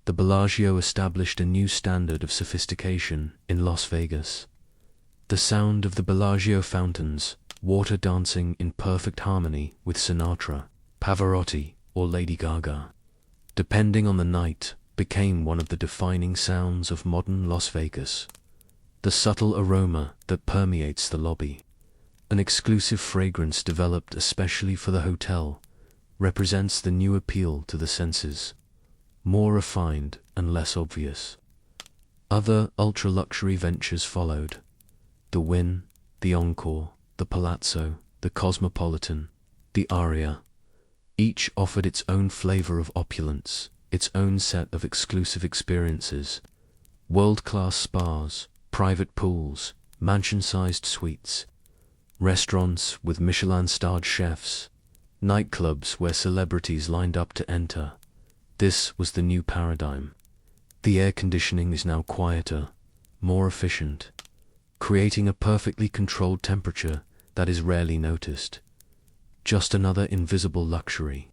the Bellagio established a new standard of sophistication in Las Vegas. The sound of the Bellagio fountains, water dancing in perfect harmony with Sinatra, Pavarotti, or Lady Gaga, depending on the night, became one of the defining sounds of modern Las Vegas. The subtle aroma that permeates the lobby, an exclusive fragrance developed especially for the hotel, represents the new appeal to the senses, more refined and less obvious. Other ultra-luxury ventures followed: the Wynn, the Encore, the Palazzo, the Cosmopolitan, the Aria. Each offered its own flavor of opulence, its own set of exclusive experiences: world-class spas, private pools, mansion-sized suites, restaurants with Michelin-starred chefs, nightclubs where celebrities lined up to enter. This was the new paradigm. The air conditioning is now quieter, more efficient, creating a perfectly controlled temperature that is rarely noticed. Just another invisible luxury.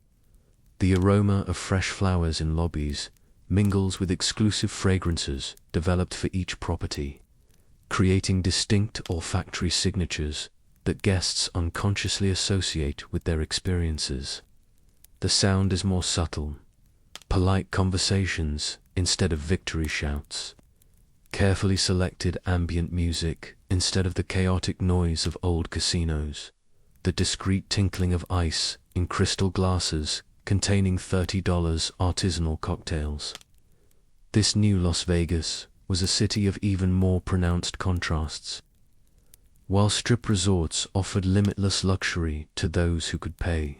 The aroma of fresh flowers in lobbies mingles with exclusive fragrances developed for each property, creating distinct olfactory signatures that guests unconsciously associate with their experiences. The sound is more subtle: polite conversations instead of victory shouts, carefully selected ambient music instead of the chaotic noise of old casinos, the discreet tinkling of ice in crystal glasses containing $30 artisanal cocktails. This new Las Vegas was a city of even more pronounced contrasts. While strip resorts offered limitless luxury to those who could pay,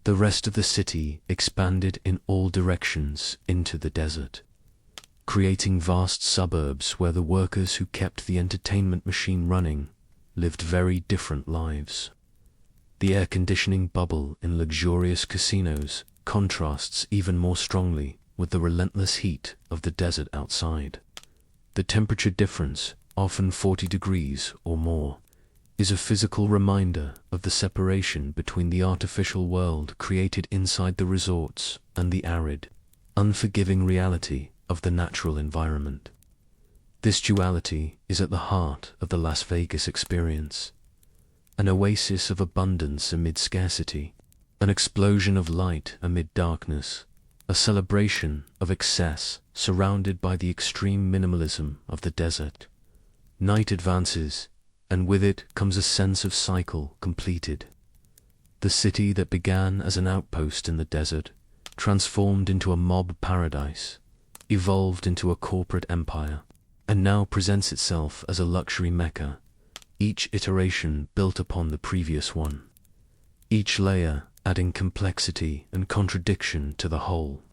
the rest of the city expanded in all directions into the desert, creating vast suburbs where the workers who kept the entertainment machine running lived very different lives. The air conditioning bubble in luxurious casinos contrasts even more strongly with the relentless heat of the desert outside. The temperature difference, often 40 degrees or more, is a physical reminder of the separation between the artificial world created inside the resorts and the arid, unforgiving reality of the natural environment. This duality is at the heart of the Las Vegas experience. An oasis of abundance amid scarcity, an explosion of light amid darkness, a celebration of excess surrounded by the extreme minimalism of the desert. Night advances, and with it comes a sense of cycle completed. The city that began as an outpost in the desert, transformed into a mob paradise, evolved into a corporate empire, and now presents itself as a luxury mecca, each iteration built upon the previous one, each layer adding complexity and contradiction to the whole.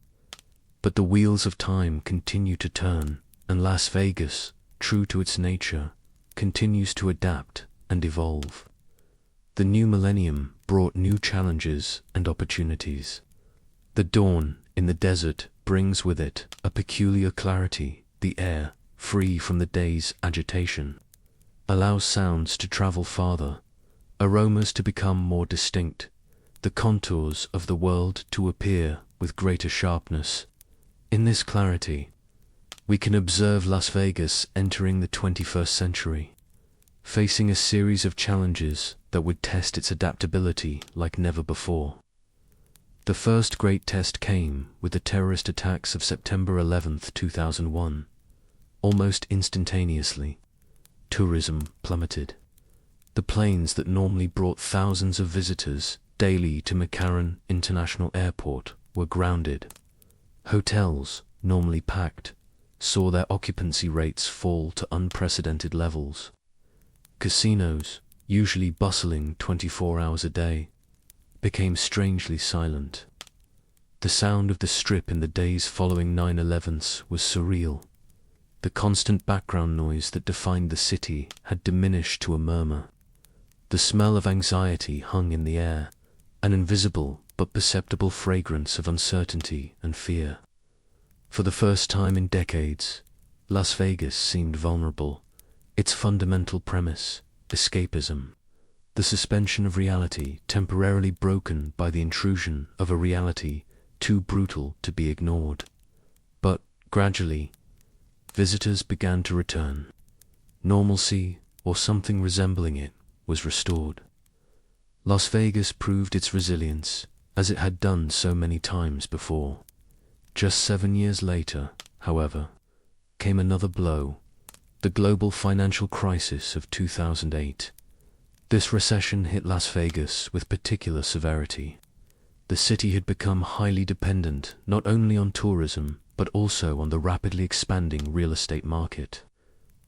But the wheels of time continue to turn, and Las Vegas, true to its nature, continues to adapt and evolve. The new millennium brought new challenges and opportunities. The dawn in the desert brings with it a peculiar clarity. The air, free from the day's agitation, allows sounds to travel farther, aromas to become more distinct, the contours of the world to appear with greater sharpness. In this clarity, we can observe Las Vegas entering the 21st century, facing a series of challenges that would test its adaptability like never before. The first great test came with the terrorist attacks of September 11, 2001. Almost instantaneously, tourism plummeted. The planes that normally brought thousands of visitors daily to McCarran International Airport were grounded. Hotels, normally packed, saw their occupancy rates fall to unprecedented levels. Casinos, usually bustling 24 hours a day, became strangely silent. The sound of the Strip in the days following 9/11 was surreal. The constant background noise that defined the city had diminished to a murmur. The smell of anxiety hung in the air, an invisible but perceptible fragrance of uncertainty and fear. For the first time in decades, Las Vegas seemed vulnerable. Its fundamental premise, escapism, the suspension of reality temporarily broken by the intrusion of a reality too brutal to be ignored. But, gradually, visitors began to return. Normalcy, or something resembling it, was restored. Las Vegas proved its resilience, as it had done so many times before. Just 7 years later, however, came another blow, the global financial crisis of 2008. This recession hit Las Vegas with particular severity. The city had become highly dependent not only on tourism, but also on the rapidly expanding real estate market.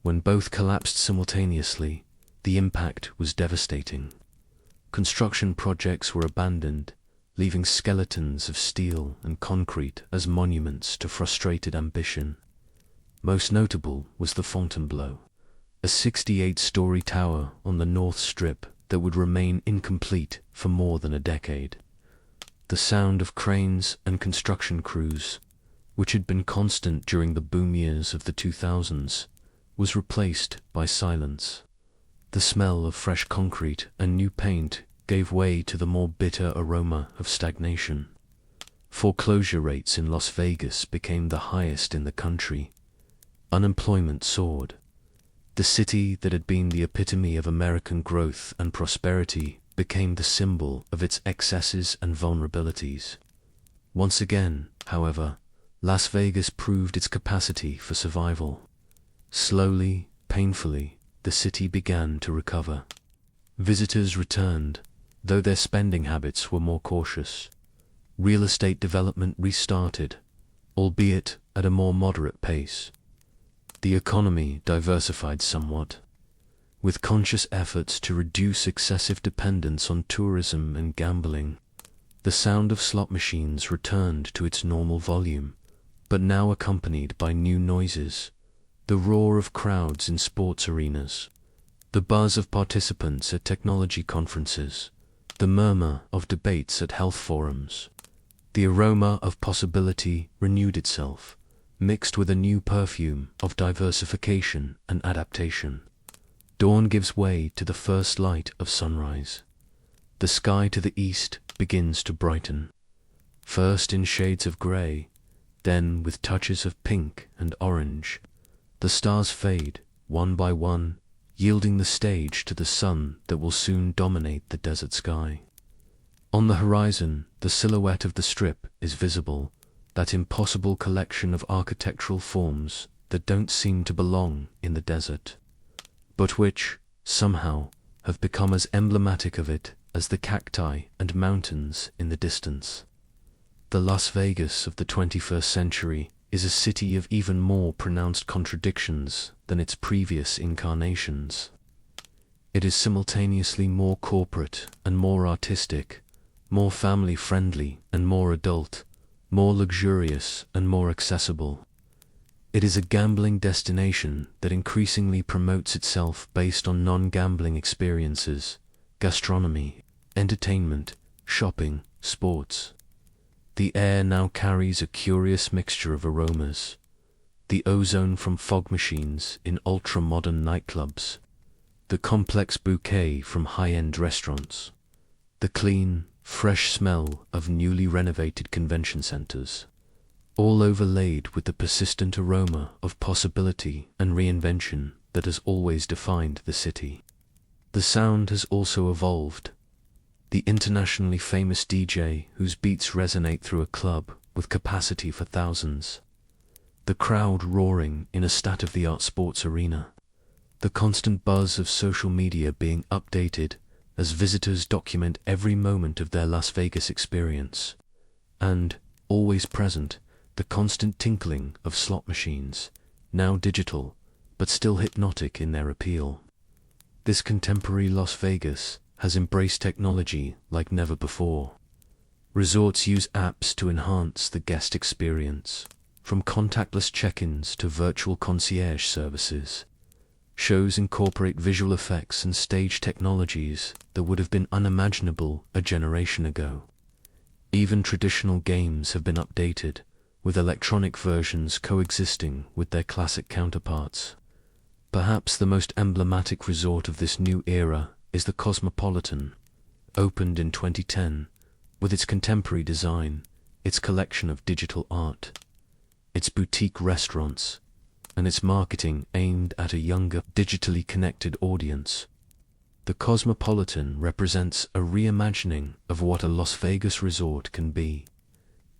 When both collapsed simultaneously, the impact was devastating. Construction projects were abandoned, leaving skeletons of steel and concrete as monuments to frustrated ambition. Most notable was the Fontainebleau, a 68-story tower on the North Strip that would remain incomplete for more than a decade. The sound of cranes and construction crews, which had been constant during the boom years of the 2000s, was replaced by silence. The smell of fresh concrete and new paint gave way to the more bitter aroma of stagnation. Foreclosure rates in Las Vegas became the highest in the country. Unemployment soared. The city that had been the epitome of American growth and prosperity became the symbol of its excesses and vulnerabilities. Once again, however, Las Vegas proved its capacity for survival. Slowly, painfully, the city began to recover. Visitors returned, though their spending habits were more cautious. Real estate development restarted, albeit at a more moderate pace. The economy diversified somewhat, with conscious efforts to reduce excessive dependence on tourism and gambling. The sound of slot machines returned to its normal volume, but now accompanied by new noises: the roar of crowds in sports arenas, the buzz of participants at technology conferences, the murmur of debates at health forums. The aroma of possibility renewed itself, mixed with a new perfume of diversification and adaptation. Dawn gives way to the first light of sunrise. The sky to the east begins to brighten, first in shades of grey, then with touches of pink and orange. The stars fade, one by one, yielding the stage to the sun that will soon dominate the desert sky. On the horizon, the silhouette of the Strip is visible, that impossible collection of architectural forms that don't seem to belong in the desert, but which, somehow, have become as emblematic of it as the cacti and mountains in the distance. The Las Vegas of the 21st century is a city of even more pronounced contradictions than its previous incarnations. It is simultaneously more corporate and more artistic, more family-friendly and more adult, more luxurious and more accessible. It is a gambling destination that increasingly promotes itself based on non-gambling experiences, gastronomy, entertainment, shopping, sports. The air now carries a curious mixture of aromas: the ozone from fog machines in ultra-modern nightclubs, the complex bouquet from high-end restaurants, the clean, fresh smell of newly renovated convention centers, all overlaid with the persistent aroma of possibility and reinvention that has always defined the city. The sound has also evolved. The internationally famous DJ whose beats resonate through a club with capacity for thousands. The crowd roaring in a state-of-the-art sports arena. The constant buzz of social media being updated as visitors document every moment of their Las Vegas experience. And, always present, the constant tinkling of slot machines, now digital, but still hypnotic in their appeal. This contemporary Las Vegas has embraced technology like never before. Resorts use apps to enhance the guest experience, from contactless check-ins to virtual concierge services. Shows incorporate visual effects and stage technologies that would have been unimaginable a generation ago. Even traditional games have been updated, with electronic versions coexisting with their classic counterparts. Perhaps the most emblematic resort of this new era is the Cosmopolitan, opened in 2010, with its contemporary design, its collection of digital art, its boutique restaurants, and its marketing aimed at a younger, digitally connected audience. The Cosmopolitan represents a reimagining of what a Las Vegas resort can be.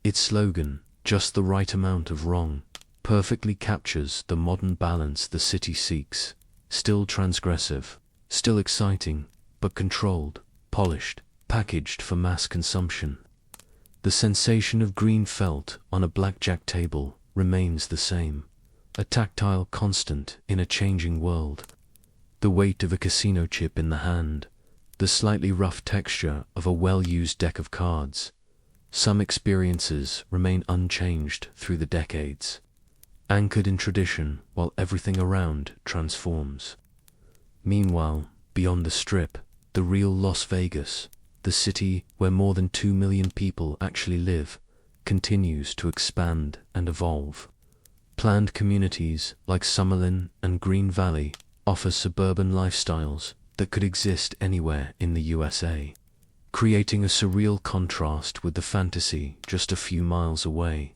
Its slogan, "Just the right amount of wrong," perfectly captures the modern balance the city seeks, still transgressive, still exciting, but controlled, polished, packaged for mass consumption. The sensation of green felt on a blackjack table remains the same, a tactile constant in a changing world. The weight of a casino chip in the hand, the slightly rough texture of a well-used deck of cards. Some experiences remain unchanged through the decades, anchored in tradition while everything around transforms. Meanwhile, beyond the Strip, the real Las Vegas, the city where more than 2 million people actually live, continues to expand and evolve. Planned communities like Summerlin and Green Valley offer suburban lifestyles that could exist anywhere in the USA, creating a surreal contrast with the fantasy just a few miles away.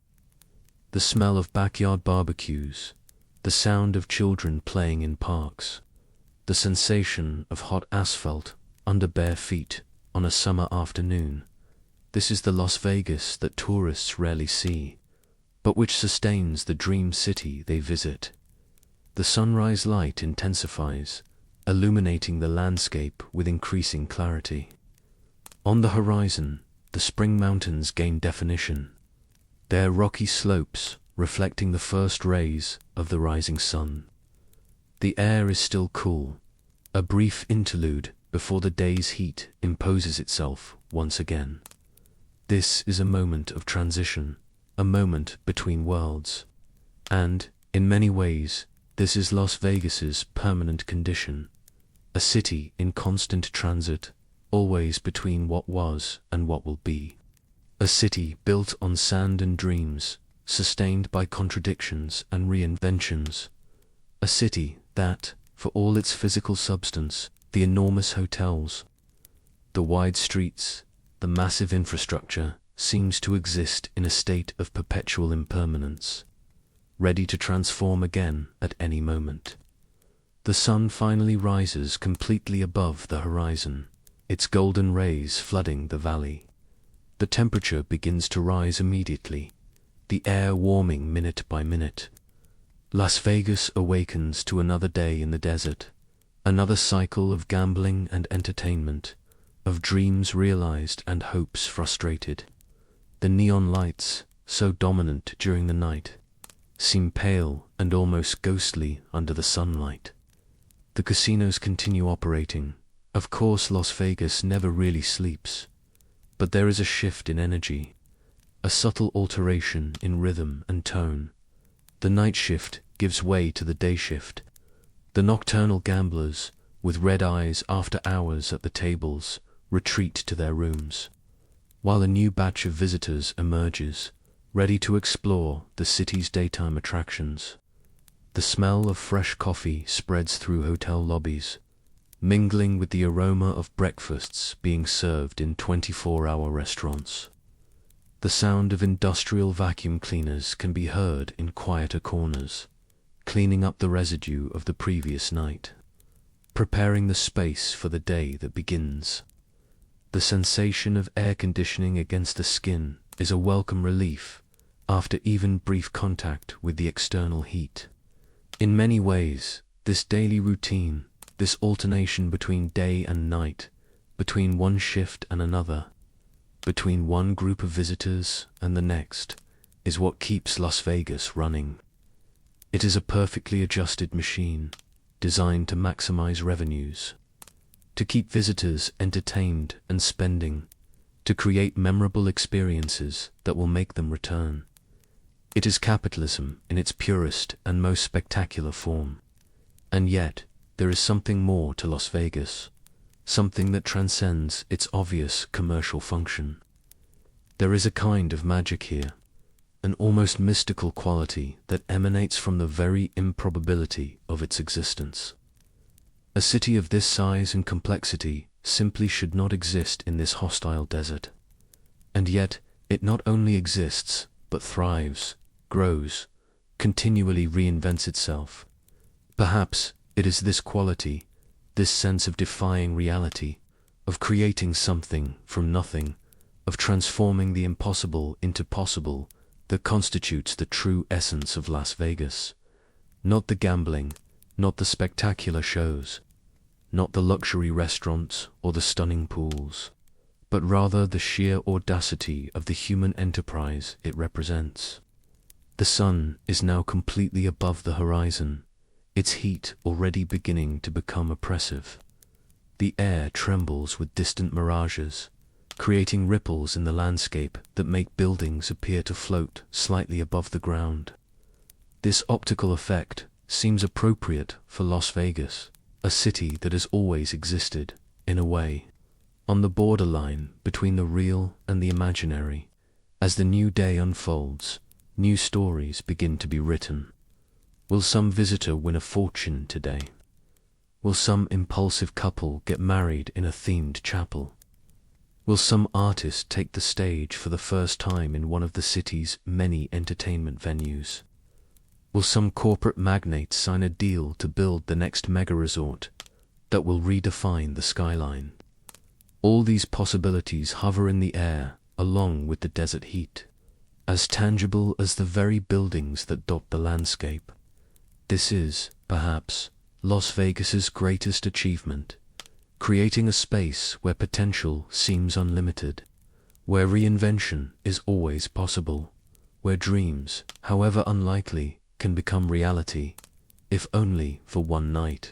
The smell of backyard barbecues, the sound of children playing in parks, the sensation of hot asphalt under bare feet on a summer afternoon. This is the Las Vegas that tourists rarely see, but which sustains the dream city they visit. The sunrise light intensifies, illuminating the landscape with increasing clarity. On the horizon, the spring mountains gain definition, their rocky slopes reflecting the first rays of the rising sun. The air is still cool, a brief interlude before the day's heat imposes itself once again. This is a moment of transition, a moment between worlds. And, in many ways, this is Las Vegas's permanent condition, a city in constant transit, always between what was and what will be. A city built on sand and dreams, sustained by contradictions and reinventions. A city that, for all its physical substance, the enormous hotels, the wide streets, the massive infrastructure, seems to exist in a state of perpetual impermanence, ready to transform again at any moment. The sun finally rises completely above the horizon, its golden rays flooding the valley. The temperature begins to rise immediately, the air warming minute by minute. Las Vegas awakens to another day in the desert, another cycle of gambling and entertainment, of dreams realized and hopes frustrated. The neon lights, so dominant during the night, seem pale and almost ghostly under the sunlight. The casinos continue operating. Of course, Las Vegas never really sleeps, but there is a shift in energy, a subtle alteration in rhythm and tone. The night shift gives way to the day shift. The nocturnal gamblers, with red eyes after hours at the tables, retreat to their rooms, while a new batch of visitors emerges, ready to explore the city's daytime attractions. The smell of fresh coffee spreads through hotel lobbies, mingling with the aroma of breakfasts being served in 24-hour restaurants. The sound of industrial vacuum cleaners can be heard in quieter corners, cleaning up the residue of the previous night, preparing the space for the day that begins. The sensation of air conditioning against the skin is a welcome relief after even brief contact with the external heat. In many ways, this daily routine, this alternation between day and night, between one shift and another, between one group of visitors and the next, is what keeps Las Vegas running. It is a perfectly adjusted machine, designed to maximize revenues, to keep visitors entertained and spending, to create memorable experiences that will make them return. It is capitalism in its purest and most spectacular form. And yet, there is something more to Las Vegas, something that transcends its obvious commercial function. There is a kind of magic here, an almost mystical quality that emanates from the very improbability of its existence. A city of this size and complexity simply should not exist in this hostile desert. And yet, it not only exists, but thrives, grows, continually reinvents itself. Perhaps it is this quality, this sense of defying reality, of creating something from nothing, of transforming the impossible into possible, that constitutes the true essence of Las Vegas. Not the gambling, not the spectacular shows, not the luxury restaurants or the stunning pools, but rather the sheer audacity of the human enterprise it represents. The sun is now completely above the horizon, its heat already beginning to become oppressive. The air trembles with distant mirages, creating ripples in the landscape that make buildings appear to float slightly above the ground. This optical effect seems appropriate for Las Vegas, a city that has always existed, in a way, on the borderline between the real and the imaginary. As the new day unfolds, new stories begin to be written. Will some visitor win a fortune today? Will some impulsive couple get married in a themed chapel? Will some artist take the stage for the first time in one of the city's many entertainment venues? Will some corporate magnate sign a deal to build the next mega resort that will redefine the skyline? All these possibilities hover in the air along with the desert heat, as tangible as the very buildings that dot the landscape. This is, perhaps, Las Vegas's greatest achievement, creating a space where potential seems unlimited, where reinvention is always possible, where dreams, however unlikely, can become reality, if only for one night.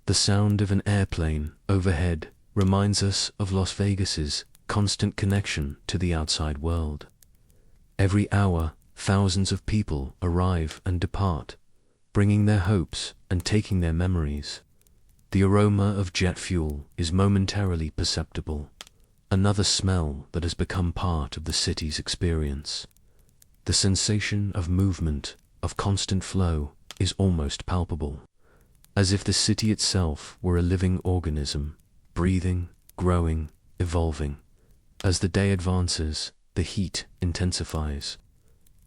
The sound of an airplane overhead reminds us of Las Vegas's constant connection to the outside world. Every hour, thousands of people arrive and depart, bringing their hopes and taking their memories. The aroma of jet fuel is momentarily perceptible, another smell that has become part of the city's experience. The sensation of movement, of constant flow, is almost palpable, as if the city itself were a living organism, breathing, growing, evolving. As the day advances, the heat intensifies.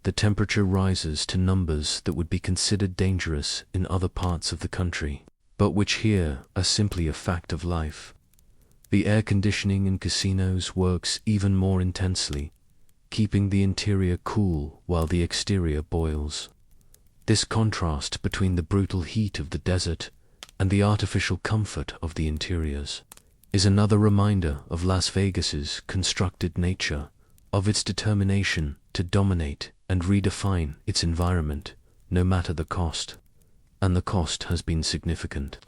The temperature rises to numbers that would be considered dangerous in other parts of the country, but which here are simply a fact of life. The air conditioning in casinos works even more intensely, keeping the interior cool while the exterior boils. This contrast between the brutal heat of the desert and the artificial comfort of the interiors is another reminder of Las Vegas's constructed nature, of its determination to dominate and redefine its environment, no matter the cost. And the cost has been significant.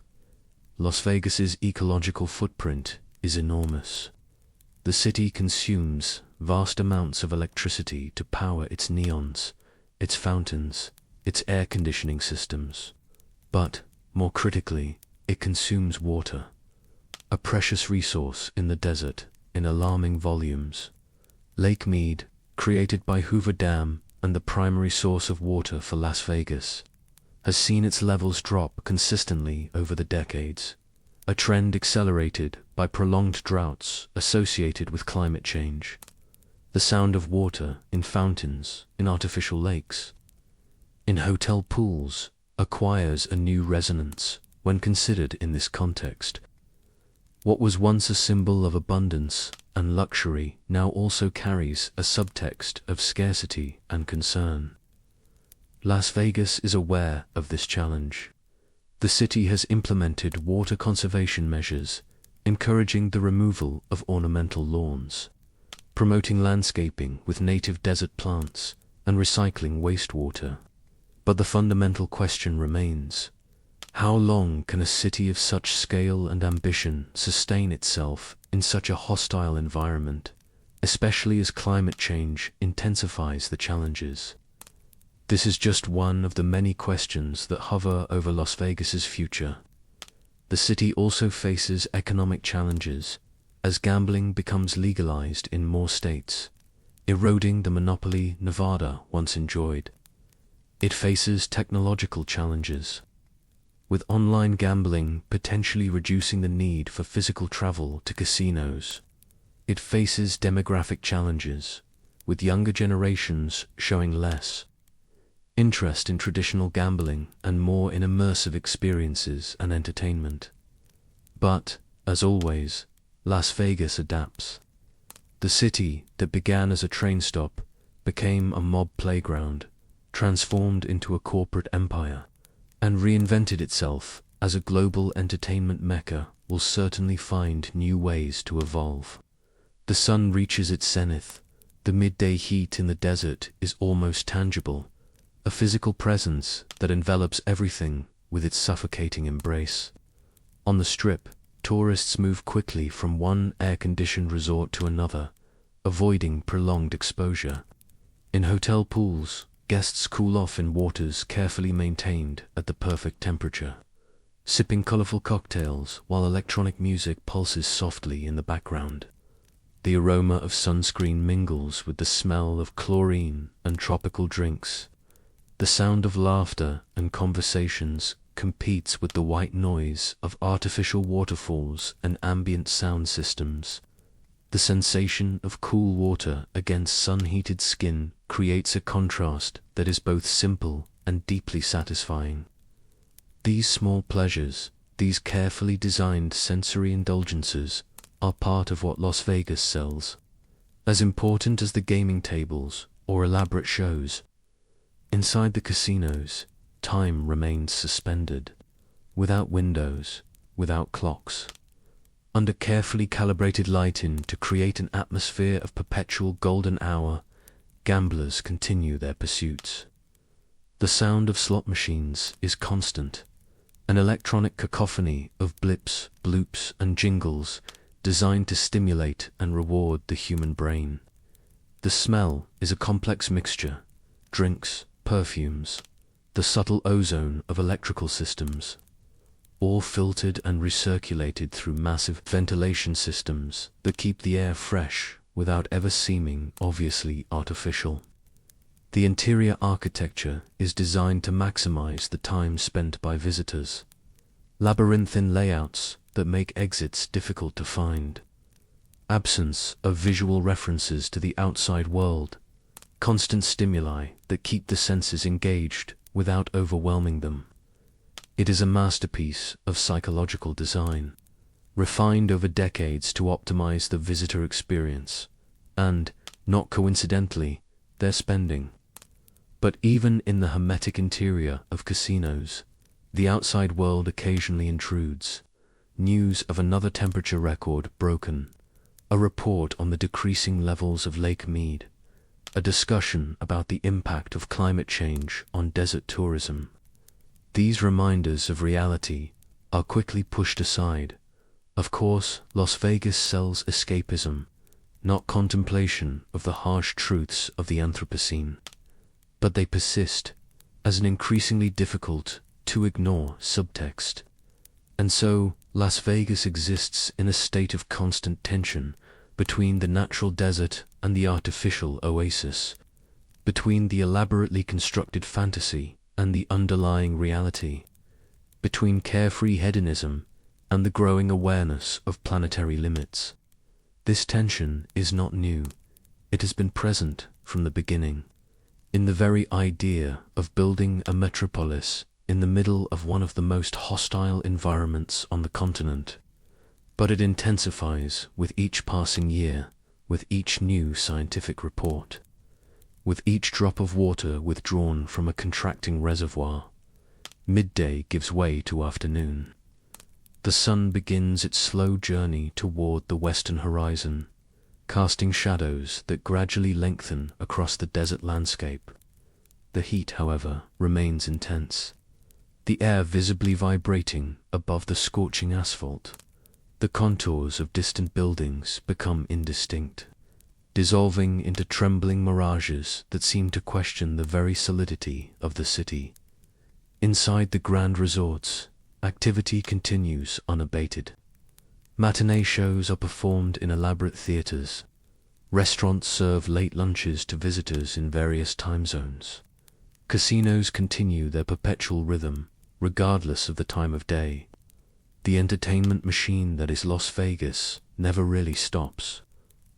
Las Vegas's ecological footprint is enormous. The city consumes vast amounts of electricity to power its neons, its fountains, its air conditioning systems. But, more critically, it consumes water, a precious resource in the desert in alarming volumes. Lake Mead, created by Hoover Dam and the primary source of water for Las Vegas, has seen its levels drop consistently over the decades, a trend accelerated by prolonged droughts associated with climate change. The sound of water in fountains, in artificial lakes, in hotel pools acquires a new resonance when considered in this context. What was once a symbol of abundance and luxury now also carries a subtext of scarcity and concern. Las Vegas is aware of this challenge. The city has implemented water conservation measures, encouraging the removal of ornamental lawns, promoting landscaping with native desert plants, and recycling wastewater. But the fundamental question remains: how long can a city of such scale and ambition sustain itself in such a hostile environment, especially as climate change intensifies the challenges? This is just one of the many questions that hover over Las Vegas's future. The city also faces economic challenges as gambling becomes legalized in more states, eroding the monopoly Nevada once enjoyed. It faces technological challenges, with online gambling potentially reducing the need for physical travel to casinos. It faces demographic challenges, with younger generations showing less interest in traditional gambling and more in immersive experiences and entertainment. But, as always, Las Vegas adapts. The city that began as a train stop became a mob playground, transformed into a corporate empire, and reinvented itself as a global entertainment mecca will certainly find new ways to evolve. The sun reaches its zenith, the midday heat in the desert is almost tangible, a physical presence that envelops everything with its suffocating embrace. On the Strip, tourists move quickly from one air-conditioned resort to another, avoiding prolonged exposure. In hotel pools, guests cool off in waters carefully maintained at the perfect temperature, sipping colorful cocktails while electronic music pulses softly in the background. The aroma of sunscreen mingles with the smell of chlorine and tropical drinks. The sound of laughter and conversations competes with the white noise of artificial waterfalls and ambient sound systems. The sensation of cool water against sun-heated skin creates a contrast that is both simple and deeply satisfying. These small pleasures, these carefully designed sensory indulgences, are part of what Las Vegas sells. As important as the gaming tables or elaborate shows, inside the casinos, time remains suspended, without windows, without clocks. Under carefully calibrated lighting to create an atmosphere of perpetual golden hour, gamblers continue their pursuits. The sound of slot machines is constant, an electronic cacophony of blips, bloops, and jingles designed to stimulate and reward the human brain. The smell is a complex mixture: drinks, perfumes, the subtle ozone of electrical systems, all filtered and recirculated through massive ventilation systems that keep the air fresh without ever seeming obviously artificial. The interior architecture is designed to maximize the time spent by visitors. Labyrinthine layouts that make exits difficult to find. Absence of visual references to the outside world. Constant stimuli that keep the senses engaged without overwhelming them. It is a masterpiece of psychological design, refined over decades to optimize the visitor experience, and, not coincidentally, their spending. But even in the hermetic interior of casinos, the outside world occasionally intrudes. News of another temperature record broken, a report on the decreasing levels of Lake Mead, a discussion about the impact of climate change on desert tourism. These reminders of reality are quickly pushed aside. Of course, Las Vegas sells escapism, not contemplation of the harsh truths of the Anthropocene. But they persist as an increasingly difficult to ignore subtext. And so, Las Vegas exists in a state of constant tension between the natural desert and the artificial oasis, between the elaborately constructed fantasy and the underlying reality, between carefree hedonism and the growing awareness of planetary limits. This tension is not new. It has been present from the beginning, in the very idea of building a metropolis in the middle of one of the most hostile environments on the continent. But it intensifies with each passing year, with each new scientific report, with each drop of water withdrawn from a contracting reservoir. Midday gives way to afternoon. The sun begins its slow journey toward the western horizon, casting shadows that gradually lengthen across the desert landscape. The heat, however, remains intense, the air visibly vibrating above the scorching asphalt. The contours of distant buildings become indistinct, dissolving into trembling mirages that seem to question the very solidity of the city. Inside the grand resorts, activity continues unabated. Matinee shows are performed in elaborate theaters. Restaurants serve late lunches to visitors in various time zones. Casinos continue their perpetual rhythm, regardless of the time of day. The entertainment machine that is Las Vegas never really stops,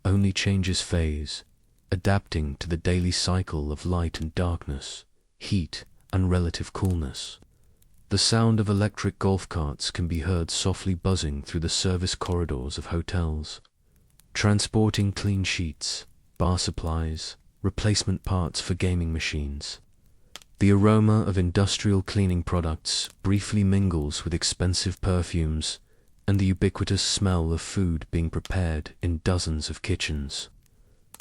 only changes phase, adapting to the daily cycle of light and darkness, heat and relative coolness. The sound of electric golf carts can be heard softly buzzing through the service corridors of hotels, transporting clean sheets, bar supplies, replacement parts for gaming machines. The aroma of industrial cleaning products briefly mingles with expensive perfumes and the ubiquitous smell of food being prepared in dozens of kitchens.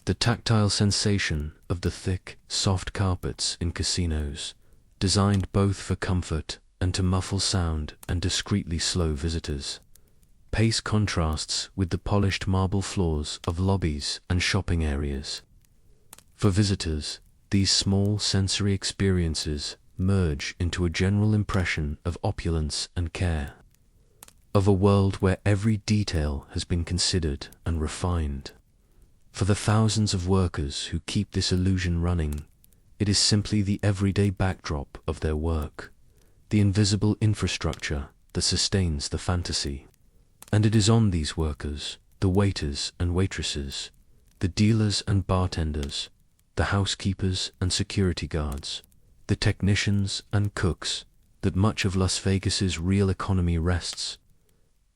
The tactile sensation of the thick, soft carpets in casinos, designed both for comfort and to muffle sound and discreetly slow visitors. Pace contrasts with the polished marble floors of lobbies and shopping areas. For visitors, these small sensory experiences merge into a general impression of opulence and care, of a world where every detail has been considered and refined. For the thousands of workers who keep this illusion running, it is simply the everyday backdrop of their work, the invisible infrastructure that sustains the fantasy. And it is on these workers, the waiters and waitresses, the dealers and bartenders, the housekeepers and security guards, the technicians and cooks, that much of Las Vegas's real economy rests.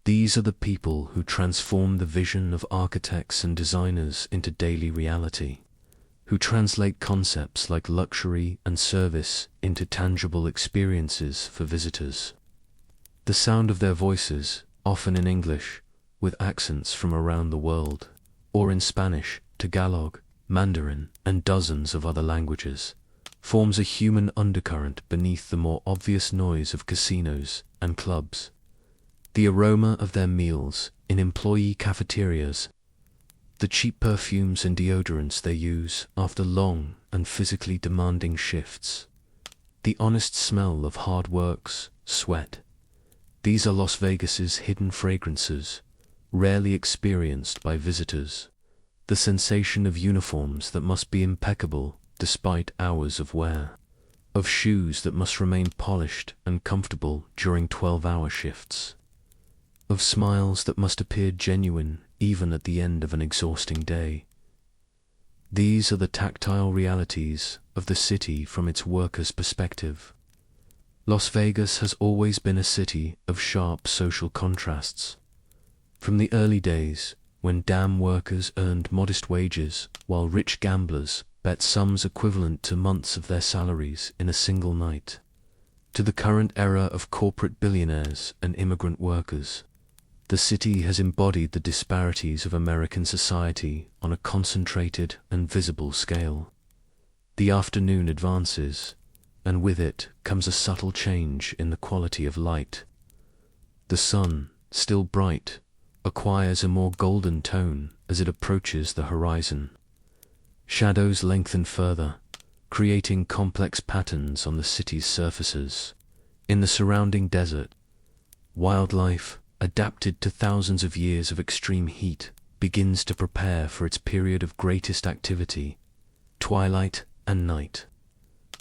These are the people who transform the vision of architects and designers into daily reality, who translate concepts like luxury and service into tangible experiences for visitors. The sound of their voices, often in English, with accents from around the world, or in Spanish, Tagalog, Mandarin, and dozens of other languages, forms a human undercurrent beneath the more obvious noise of casinos and clubs. The aroma of their meals in employee cafeterias, the cheap perfumes and deodorants they use after long and physically demanding shifts, the honest smell of hard work's sweat. These are Las Vegas's hidden fragrances, rarely experienced by visitors. The sensation of uniforms that must be impeccable despite hours of wear, of shoes that must remain polished and comfortable during 12-hour shifts, of smiles that must appear genuine even at the end of an exhausting day. These are the tactile realities of the city from its workers' perspective. Las Vegas has always been a city of sharp social contrasts. From the early days, when dam workers earned modest wages while rich gamblers bet sums equivalent to months of their salaries in a single night, to the current era of corporate billionaires and immigrant workers, the city has embodied the disparities of American society on a concentrated and visible scale. The afternoon advances, and with it comes a subtle change in the quality of light. The sun, still bright, acquires a more golden tone as it approaches the horizon. Shadows lengthen further, creating complex patterns on the city's surfaces. In the surrounding desert, wildlife, adapted to thousands of years of extreme heat, begins to prepare for its period of greatest activity, twilight and night.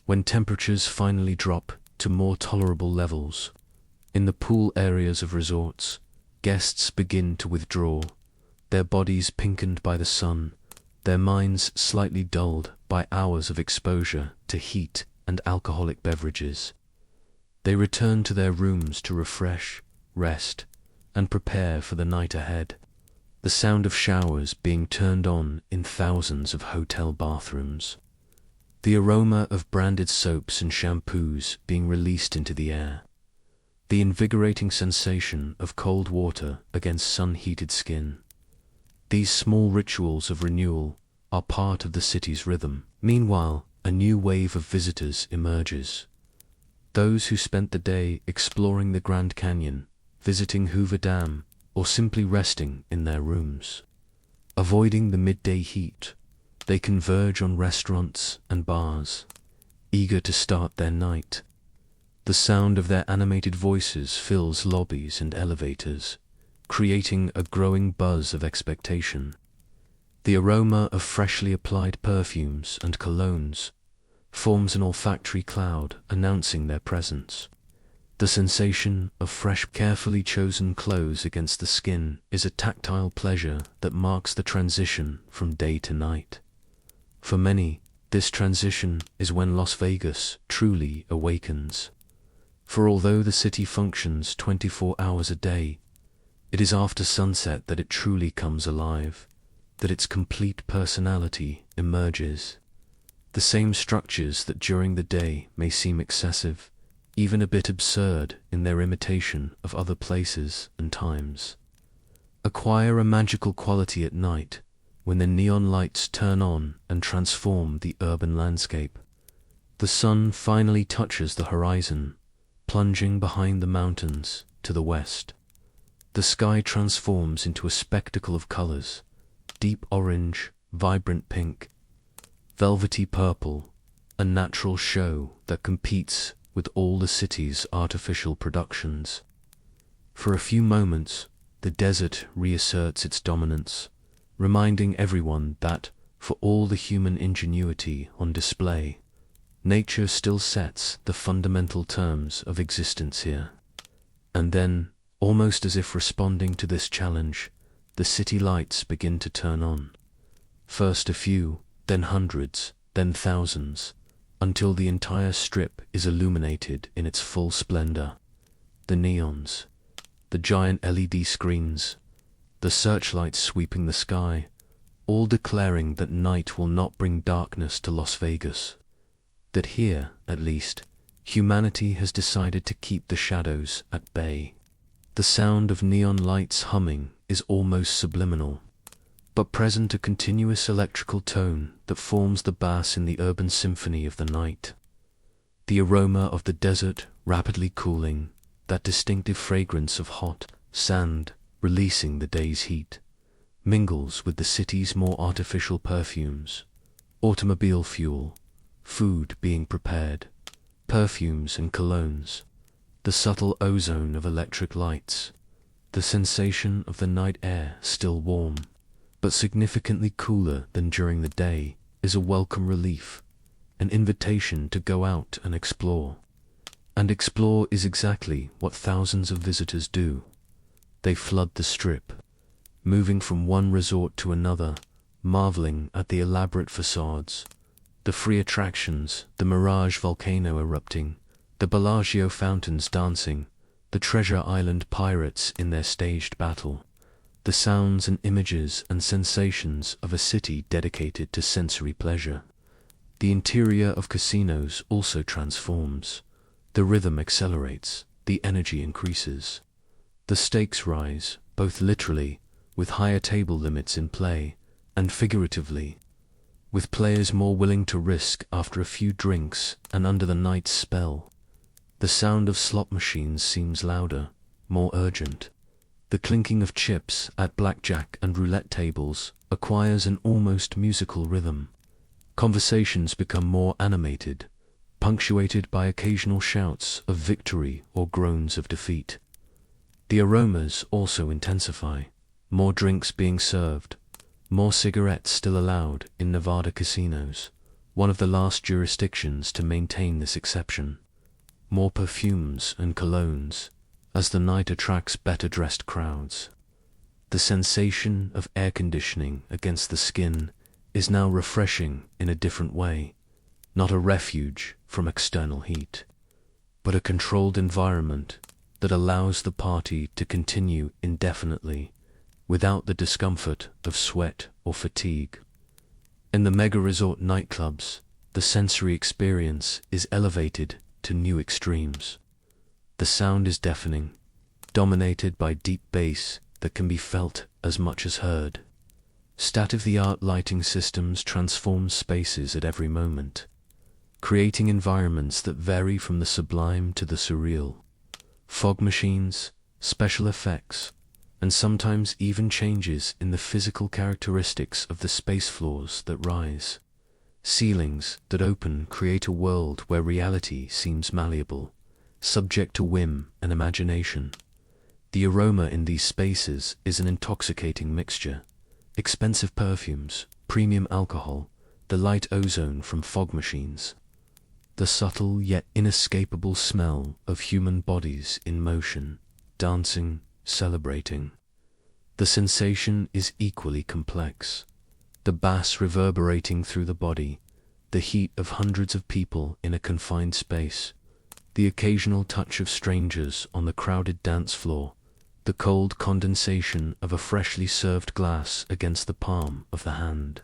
When temperatures finally drop to more tolerable levels, in the pool areas of resorts, guests begin to withdraw, their bodies pinkened by the sun, their minds slightly dulled by hours of exposure to heat and alcoholic beverages. They return to their rooms to refresh, rest, and prepare for the night ahead. The sound of showers being turned on in thousands of hotel bathrooms. The aroma of branded soaps and shampoos being released into the air. The invigorating sensation of cold water against sun-heated skin. These small rituals of renewal are part of the city's rhythm. Meanwhile, a new wave of visitors emerges. Those who spent the day exploring the Grand Canyon, visiting Hoover Dam, or simply resting in their rooms. Avoiding the midday heat, they converge on restaurants and bars, eager to start their night. The sound of their animated voices fills lobbies and elevators, creating a growing buzz of expectation. The aroma of freshly applied perfumes and colognes forms an olfactory cloud announcing their presence. The sensation of fresh, carefully chosen clothes against the skin is a tactile pleasure that marks the transition from day to night. For many, this transition is when Las Vegas truly awakens. For although the city functions 24 hours a day, it is after sunset that it truly comes alive, that its complete personality emerges. The same structures that during the day may seem excessive, even a bit absurd in their imitation of other places and times, acquire a magical quality at night when the neon lights turn on and transform the urban landscape. The sun finally touches the horizon, plunging behind the mountains to the west. The sky transforms into a spectacle of colors: deep orange, vibrant pink, velvety purple, a natural show that competes with all the city's artificial productions. For a few moments, the desert reasserts its dominance, reminding everyone that, for all the human ingenuity on display, nature still sets the fundamental terms of existence here. And then, almost as if responding to this challenge, the city lights begin to turn on. First a few, then hundreds, then thousands, until the entire strip is illuminated in its full splendor. The neons, the giant LED screens, the searchlights sweeping the sky, all declaring that night will not bring darkness to Las Vegas. That here, at least, humanity has decided to keep the shadows at bay. The sound of neon lights humming is almost subliminal, but present a continuous electrical tone that forms the bass in the urban symphony of the night. The aroma of the desert rapidly cooling, that distinctive fragrance of hot sand releasing the day's heat, mingles with the city's more artificial perfumes: automobile fuel, food being prepared, perfumes and colognes, the subtle ozone of electric lights. The sensation of the night air, still warm, but significantly cooler than during the day, is a welcome relief, an invitation to go out and explore. And explore is exactly what thousands of visitors do. They flood the strip, moving from one resort to another, marveling at the elaborate facades, the free attractions, the Mirage volcano erupting, the Bellagio fountains dancing, the Treasure Island pirates in their staged battle, the sounds and images and sensations of a city dedicated to sensory pleasure. The interior of casinos also transforms. The rhythm accelerates, the energy increases. The stakes rise, both literally, with higher table limits in play, and figuratively, with players more willing to risk after a few drinks and under the night's spell. The sound of slot machines seems louder, more urgent. The clinking of chips at blackjack and roulette tables acquires an almost musical rhythm. Conversations become more animated, punctuated by occasional shouts of victory or groans of defeat. The aromas also intensify, more drinks being served, more cigarettes still allowed in Nevada casinos, one of the last jurisdictions to maintain this exception. More perfumes and colognes, as the night attracts better-dressed crowds. The sensation of air conditioning against the skin is now refreshing in a different way, not a refuge from external heat, but a controlled environment that allows the party to continue indefinitely without the discomfort of sweat or fatigue. In the mega-resort nightclubs, the sensory experience is elevated to new extremes. The sound is deafening, dominated by deep bass that can be felt as much as heard. State-of-the-art lighting systems transform spaces at every moment, creating environments that vary from the sublime to the surreal. Fog machines, special effects, and sometimes even changes in the physical characteristics of the space floors that rise. Ceilings that open create a world where reality seems malleable, subject to whim and imagination. The aroma in these spaces is an intoxicating mixture, expensive perfumes, premium alcohol, the light ozone from fog machines. The subtle yet inescapable smell of human bodies in motion, dancing, celebrating. The sensation is equally complex. The bass reverberating through the body, the heat of hundreds of people in a confined space, the occasional touch of strangers on the crowded dance floor, the cold condensation of a freshly served glass against the palm of the hand.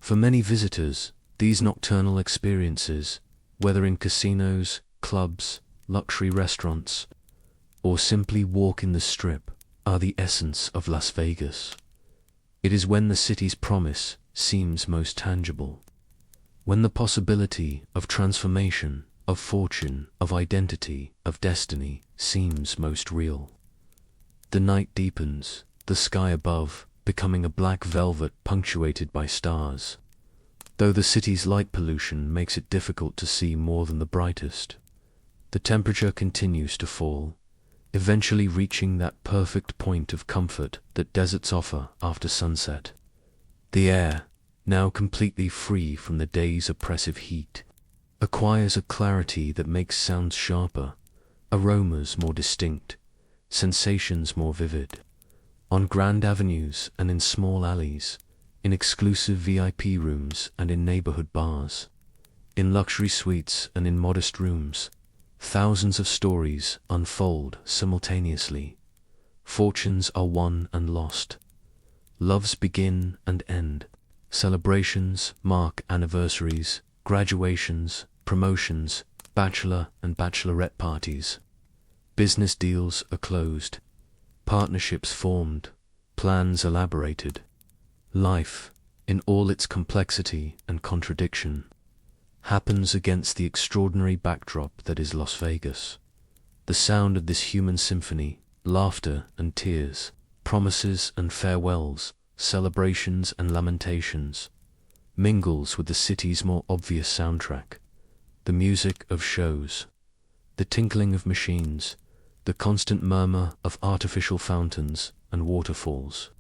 For many visitors, these nocturnal experiences, whether in casinos, clubs, luxury restaurants, or simply walk in the Strip, are the essence of Las Vegas. It is when the city's promise seems most tangible, when the possibility of transformation, of fortune, of identity, of destiny seems most real. The night deepens, the sky above becoming a black velvet punctuated by stars, though the city's light pollution makes it difficult to see more than the brightest. The temperature continues to fall, eventually reaching that perfect point of comfort that deserts offer after sunset. The air, now completely free from the day's oppressive heat, acquires a clarity that makes sounds sharper, aromas more distinct, sensations more vivid. On grand avenues and in small alleys, in exclusive VIP rooms and in neighborhood bars, in luxury suites and in modest rooms, thousands of stories unfold simultaneously. Fortunes are won and lost. Loves begin and end. Celebrations mark anniversaries, graduations, promotions, bachelor and bachelorette parties. Business deals are closed, partnerships formed, plans elaborated. Life, in all its complexity and contradiction, happens against the extraordinary backdrop that is Las Vegas. The sound of this human symphony, laughter and tears, promises and farewells, celebrations and lamentations, mingles with the city's more obvious soundtrack, the music of shows, the tinkling of machines, the constant murmur of artificial fountains and waterfalls,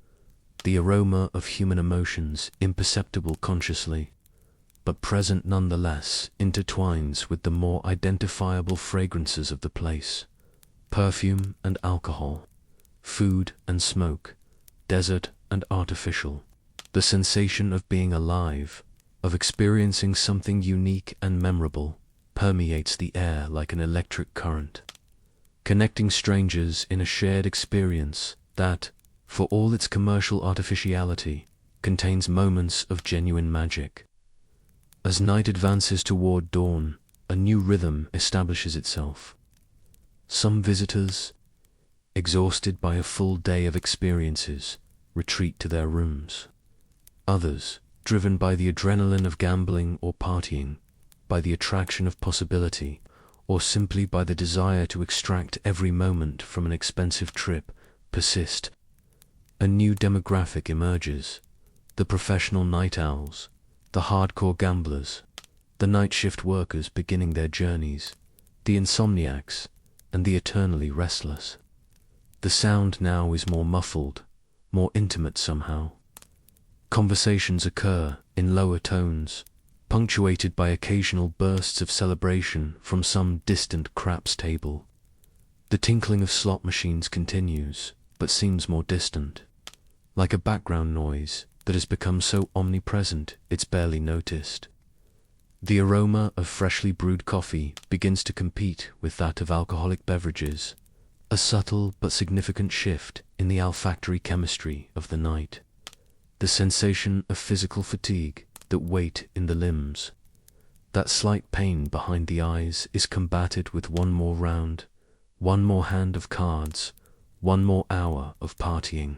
the aroma of human emotions imperceptible consciously, but present nonetheless, intertwines with the more identifiable fragrances of the place, perfume and alcohol, food and smoke, desert and artificial. The sensation of being alive, of experiencing something unique and memorable, permeates the air like an electric current, connecting strangers in a shared experience that, for all its commercial artificiality, contains moments of genuine magic. As night advances toward dawn, a new rhythm establishes itself. Some visitors, exhausted by a full day of experiences, retreat to their rooms. Others, driven by the adrenaline of gambling or partying, by the attraction of possibility, or simply by the desire to extract every moment from an expensive trip, persist. A new demographic emerges: the professional night owls, the hardcore gamblers, the night shift workers beginning their journeys, the insomniacs, and the eternally restless. The sound now is more muffled, more intimate somehow. Conversations occur in lower tones, punctuated by occasional bursts of celebration from some distant craps table. The tinkling of slot machines continues, but seems more distant, like a background noise that has become so omnipresent it's barely noticed. The aroma of freshly brewed coffee begins to compete with that of alcoholic beverages, a subtle but significant shift in the olfactory chemistry of the night. The sensation of physical fatigue, that weight in the limbs, that slight pain behind the eyes is combated with one more round, one more hand of cards, one more hour of partying.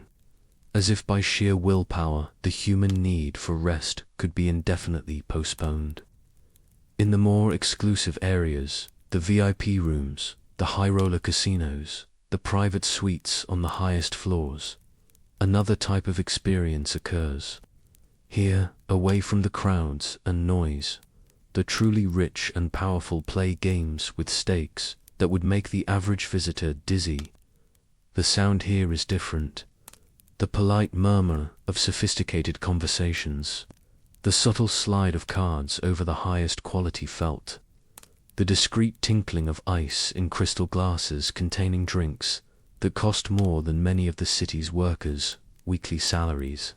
As if by sheer willpower, the human need for rest could be indefinitely postponed. In the more exclusive areas, the VIP rooms, the high-roller casinos, the private suites on the highest floors, another type of experience occurs. Here, away from the crowds and noise, the truly rich and powerful play games with stakes that would make the average visitor dizzy. The sound here is different. The polite murmur of sophisticated conversations, the subtle slide of cards over the highest quality felt, the discreet tinkling of ice in crystal glasses containing drinks that cost more than many of the city's workers' weekly salaries.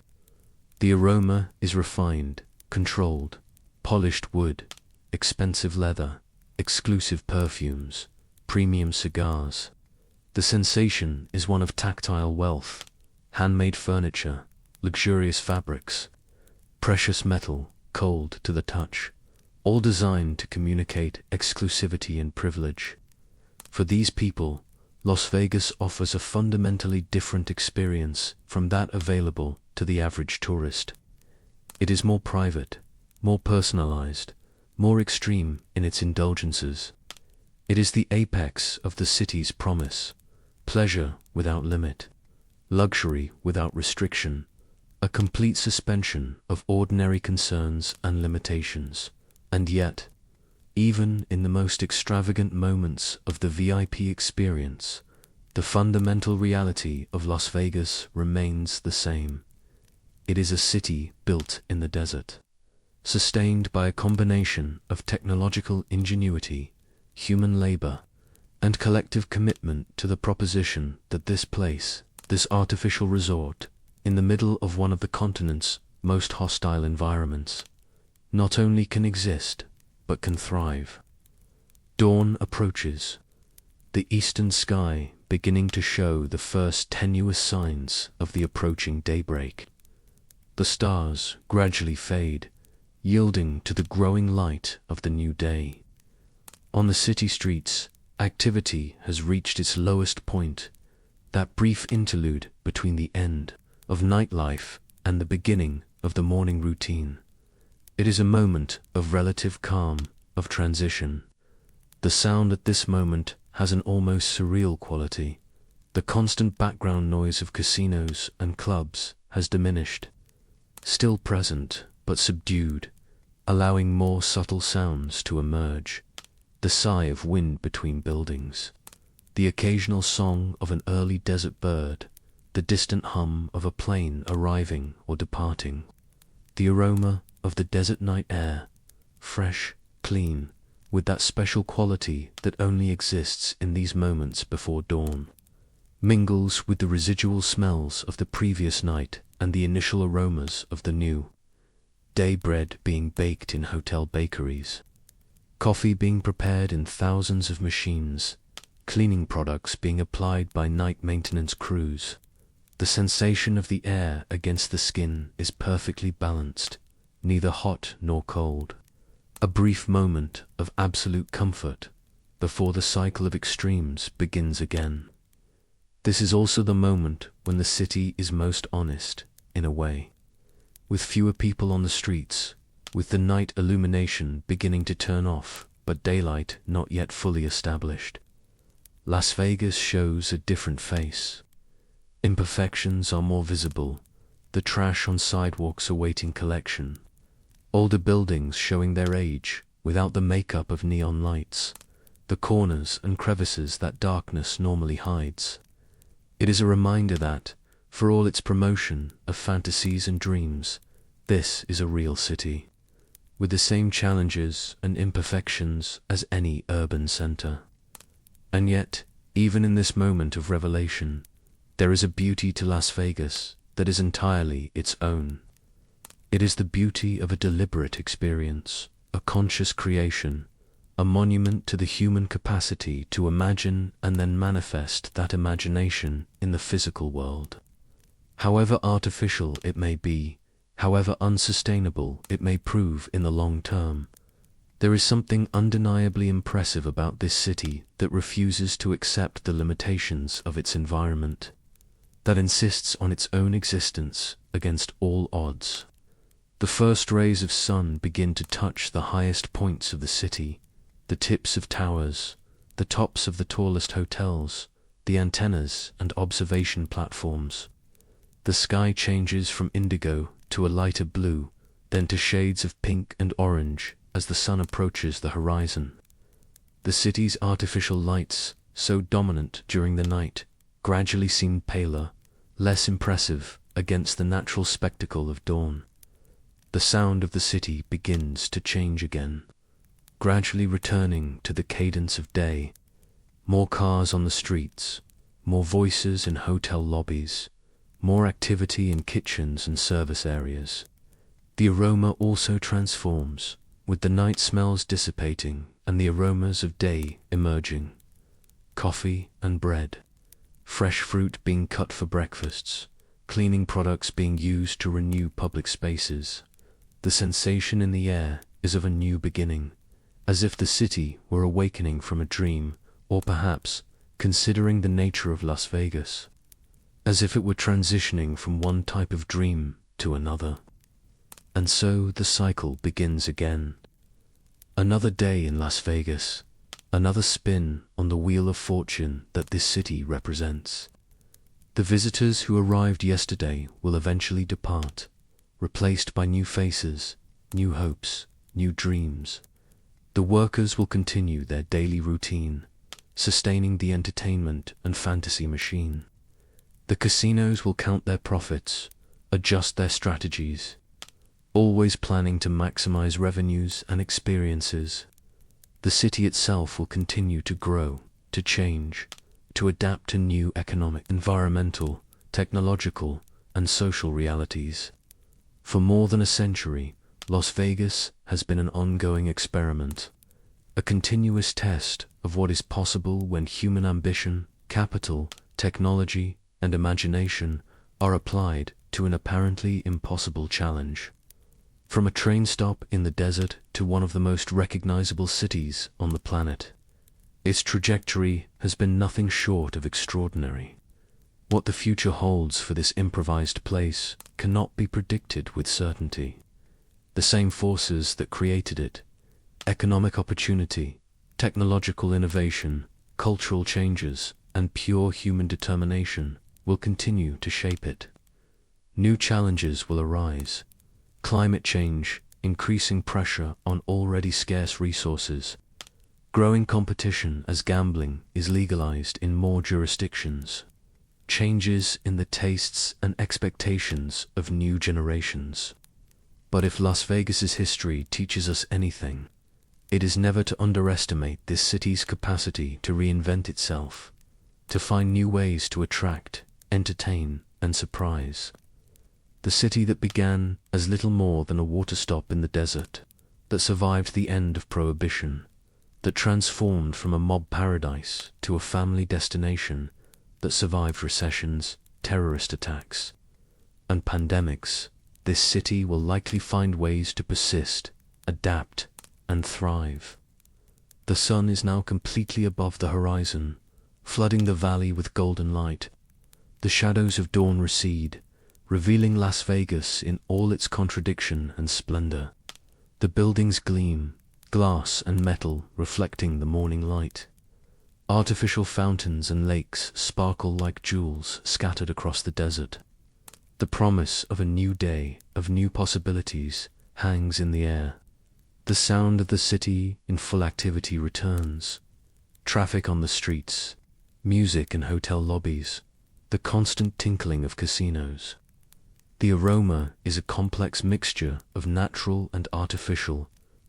The aroma is refined, controlled, polished wood, expensive leather, exclusive perfumes, premium cigars. The sensation is one of tactile wealth, handmade furniture, luxurious fabrics, precious metal, cold to the touch, all designed to communicate exclusivity and privilege. For these people, Las Vegas offers a fundamentally different experience from that available to the average tourist. It is more private, more personalized, more extreme in its indulgences. It is the apex of the city's promise: pleasure without limit, luxury without restriction, a complete suspension of ordinary concerns and limitations. And yet, even in the most extravagant moments of the VIP experience, the fundamental reality of Las Vegas remains the same. It is a city built in the desert, sustained by a combination of technological ingenuity, human labor, and collective commitment to the proposition that this place, this artificial resort, in the middle of one of the continent's most hostile environments, not only can exist, but can thrive. Dawn approaches, the eastern sky beginning to show the first tenuous signs of the approaching daybreak. The stars gradually fade, yielding to the growing light of the new day. On the city streets, activity has reached its lowest point, that brief interlude between the end of nightlife and the beginning of the morning routine. It is a moment of relative calm, of transition. The sound at this moment has an almost surreal quality. The constant background noise of casinos and clubs has diminished, still present but subdued, allowing more subtle sounds to emerge. The sigh of wind between buildings, the occasional song of an early desert bird, the distant hum of a plane arriving or departing, the aroma of the desert night air, fresh, clean, with that special quality that only exists in these moments before dawn, mingles with the residual smells of the previous night and the initial aromas of the new. Day bread being baked in hotel bakeries, coffee being prepared in thousands of machines, cleaning products being applied by night maintenance crews. The sensation of the air against the skin is perfectly balanced, neither hot nor cold. A brief moment of absolute comfort before the cycle of extremes begins again. This is also the moment when the city is most honest, in a way. With fewer people on the streets, with the night illumination beginning to turn off, but daylight not yet fully established, Las Vegas shows a different face. Imperfections are more visible, the trash on sidewalks awaiting collection, older buildings showing their age without the makeup of neon lights, the corners and crevices that darkness normally hides. It is a reminder that, for all its promotion of fantasies and dreams, this is a real city, with the same challenges and imperfections as any urban center. And yet, even in this moment of revelation, there is a beauty to Las Vegas that is entirely its own. It is the beauty of a deliberate experience, a conscious creation, a monument to the human capacity to imagine and then manifest that imagination in the physical world. However artificial it may be, however unsustainable it may prove in the long term, there is something undeniably impressive about this city that refuses to accept the limitations of its environment, that insists on its own existence against all odds. The first rays of sun begin to touch the highest points of the city, the tips of towers, the tops of the tallest hotels, the antennas and observation platforms. The sky changes from indigo to a lighter blue, then to shades of pink and orange as the sun approaches the horizon. The city's artificial lights, so dominant during the night, gradually seem paler, less impressive against the natural spectacle of dawn. The sound of the city begins to change again, gradually returning to the cadence of day. More cars on the streets, more voices in hotel lobbies, more activity in kitchens and service areas. The aroma also transforms, with the night smells dissipating and the aromas of day emerging. Coffee and bread, fresh fruit being cut for breakfasts, cleaning products being used to renew public spaces. The sensation in the air is of a new beginning, as if the city were awakening from a dream, or perhaps, considering the nature of Las Vegas, as if it were transitioning from one type of dream to another. And so the cycle begins again. Another day in Las Vegas, another spin on the wheel of fortune that this city represents. The visitors who arrived yesterday will eventually depart, replaced by new faces, new hopes, new dreams. The workers will continue their daily routine, sustaining the entertainment and fantasy machine. The casinos will count their profits, adjust their strategies, always planning to maximize revenues and experiences. The city itself will continue to grow, to change, to adapt to new economic, environmental, technological, and social realities. For more than a century, Las Vegas has been an ongoing experiment, a continuous test of what is possible when human ambition, capital, technology, and imagination are applied to an apparently impossible challenge. From a train stop in the desert to one of the most recognizable cities on the planet, its trajectory has been nothing short of extraordinary. What the future holds for this improvised place cannot be predicted with certainty. The same forces that created it, economic opportunity, technological innovation, cultural changes, and pure human determination, will continue to shape it. New challenges will arise. Climate change, increasing pressure on already scarce resources, growing competition as gambling is legalized in more jurisdictions, changes in the tastes and expectations of new generations. But if Las Vegas's history teaches us anything, it is never to underestimate this city's capacity to reinvent itself, to find new ways to attract, entertain, and surprise. The city that began as little more than a water stop in the desert, that survived the end of Prohibition, that transformed from a mob paradise to a family destination, that survived recessions, terrorist attacks, and pandemics. This city will likely find ways to persist, adapt, and thrive. The sun is now completely above the horizon, flooding the valley with golden light. The shadows of dawn recede, revealing Las Vegas in all its contradiction and splendor. The buildings gleam, glass and metal reflecting the morning light. Artificial fountains and lakes sparkle like jewels scattered across the desert. The promise of a new day, of new possibilities, hangs in the air. The sound of the city in full activity returns. Traffic on the streets, music in hotel lobbies, the constant tinkling of casinos. The aroma is a complex mixture of natural and artificial,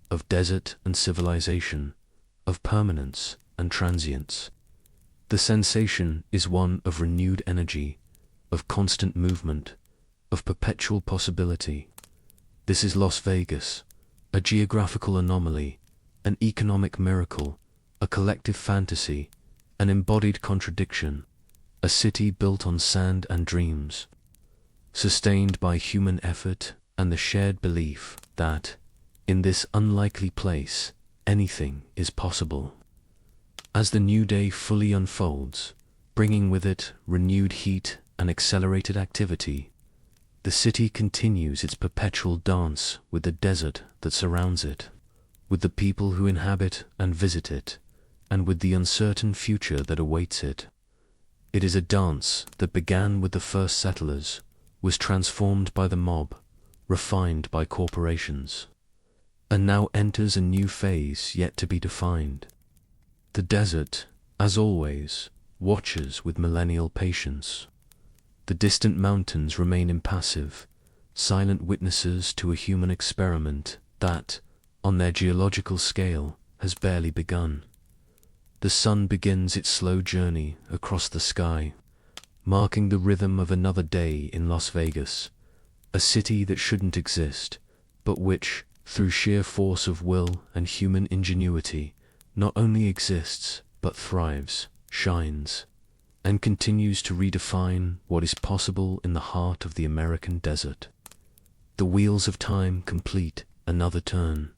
of desert and civilization, of permanence and transience. The sensation is one of renewed energy, of constant movement, of perpetual possibility. This is Las Vegas, a geographical anomaly, an economic miracle, a collective fantasy, an embodied contradiction, a city built on sand and dreams, sustained by human effort and the shared belief that, in this unlikely place, anything is possible. As the new day fully unfolds, bringing with it renewed heat and accelerated activity, the city continues its perpetual dance with the desert that surrounds it, with the people who inhabit and visit it, and with the uncertain future that awaits it. It is a dance that began with the first settlers, was transformed by the mob, refined by corporations, and now enters a new phase yet to be defined. The desert, as always, watches with millennial patience. The distant mountains remain impassive, silent witnesses to a human experiment that, on their geological scale, has barely begun. The sun begins its slow journey across the sky, marking the rhythm of another day in Las Vegas, a city that shouldn't exist, but which, through sheer force of will and human ingenuity, not only exists, but thrives, shines, and continues to redefine what is possible in the heart of the American desert. The wheels of time complete another turn.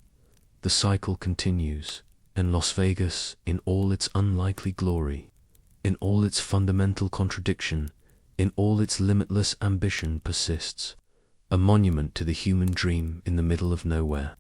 The cycle continues, and Las Vegas, in all its unlikely glory, in all its fundamental contradiction, in all its limitless ambition, persists, a monument to the human dream in the middle of nowhere.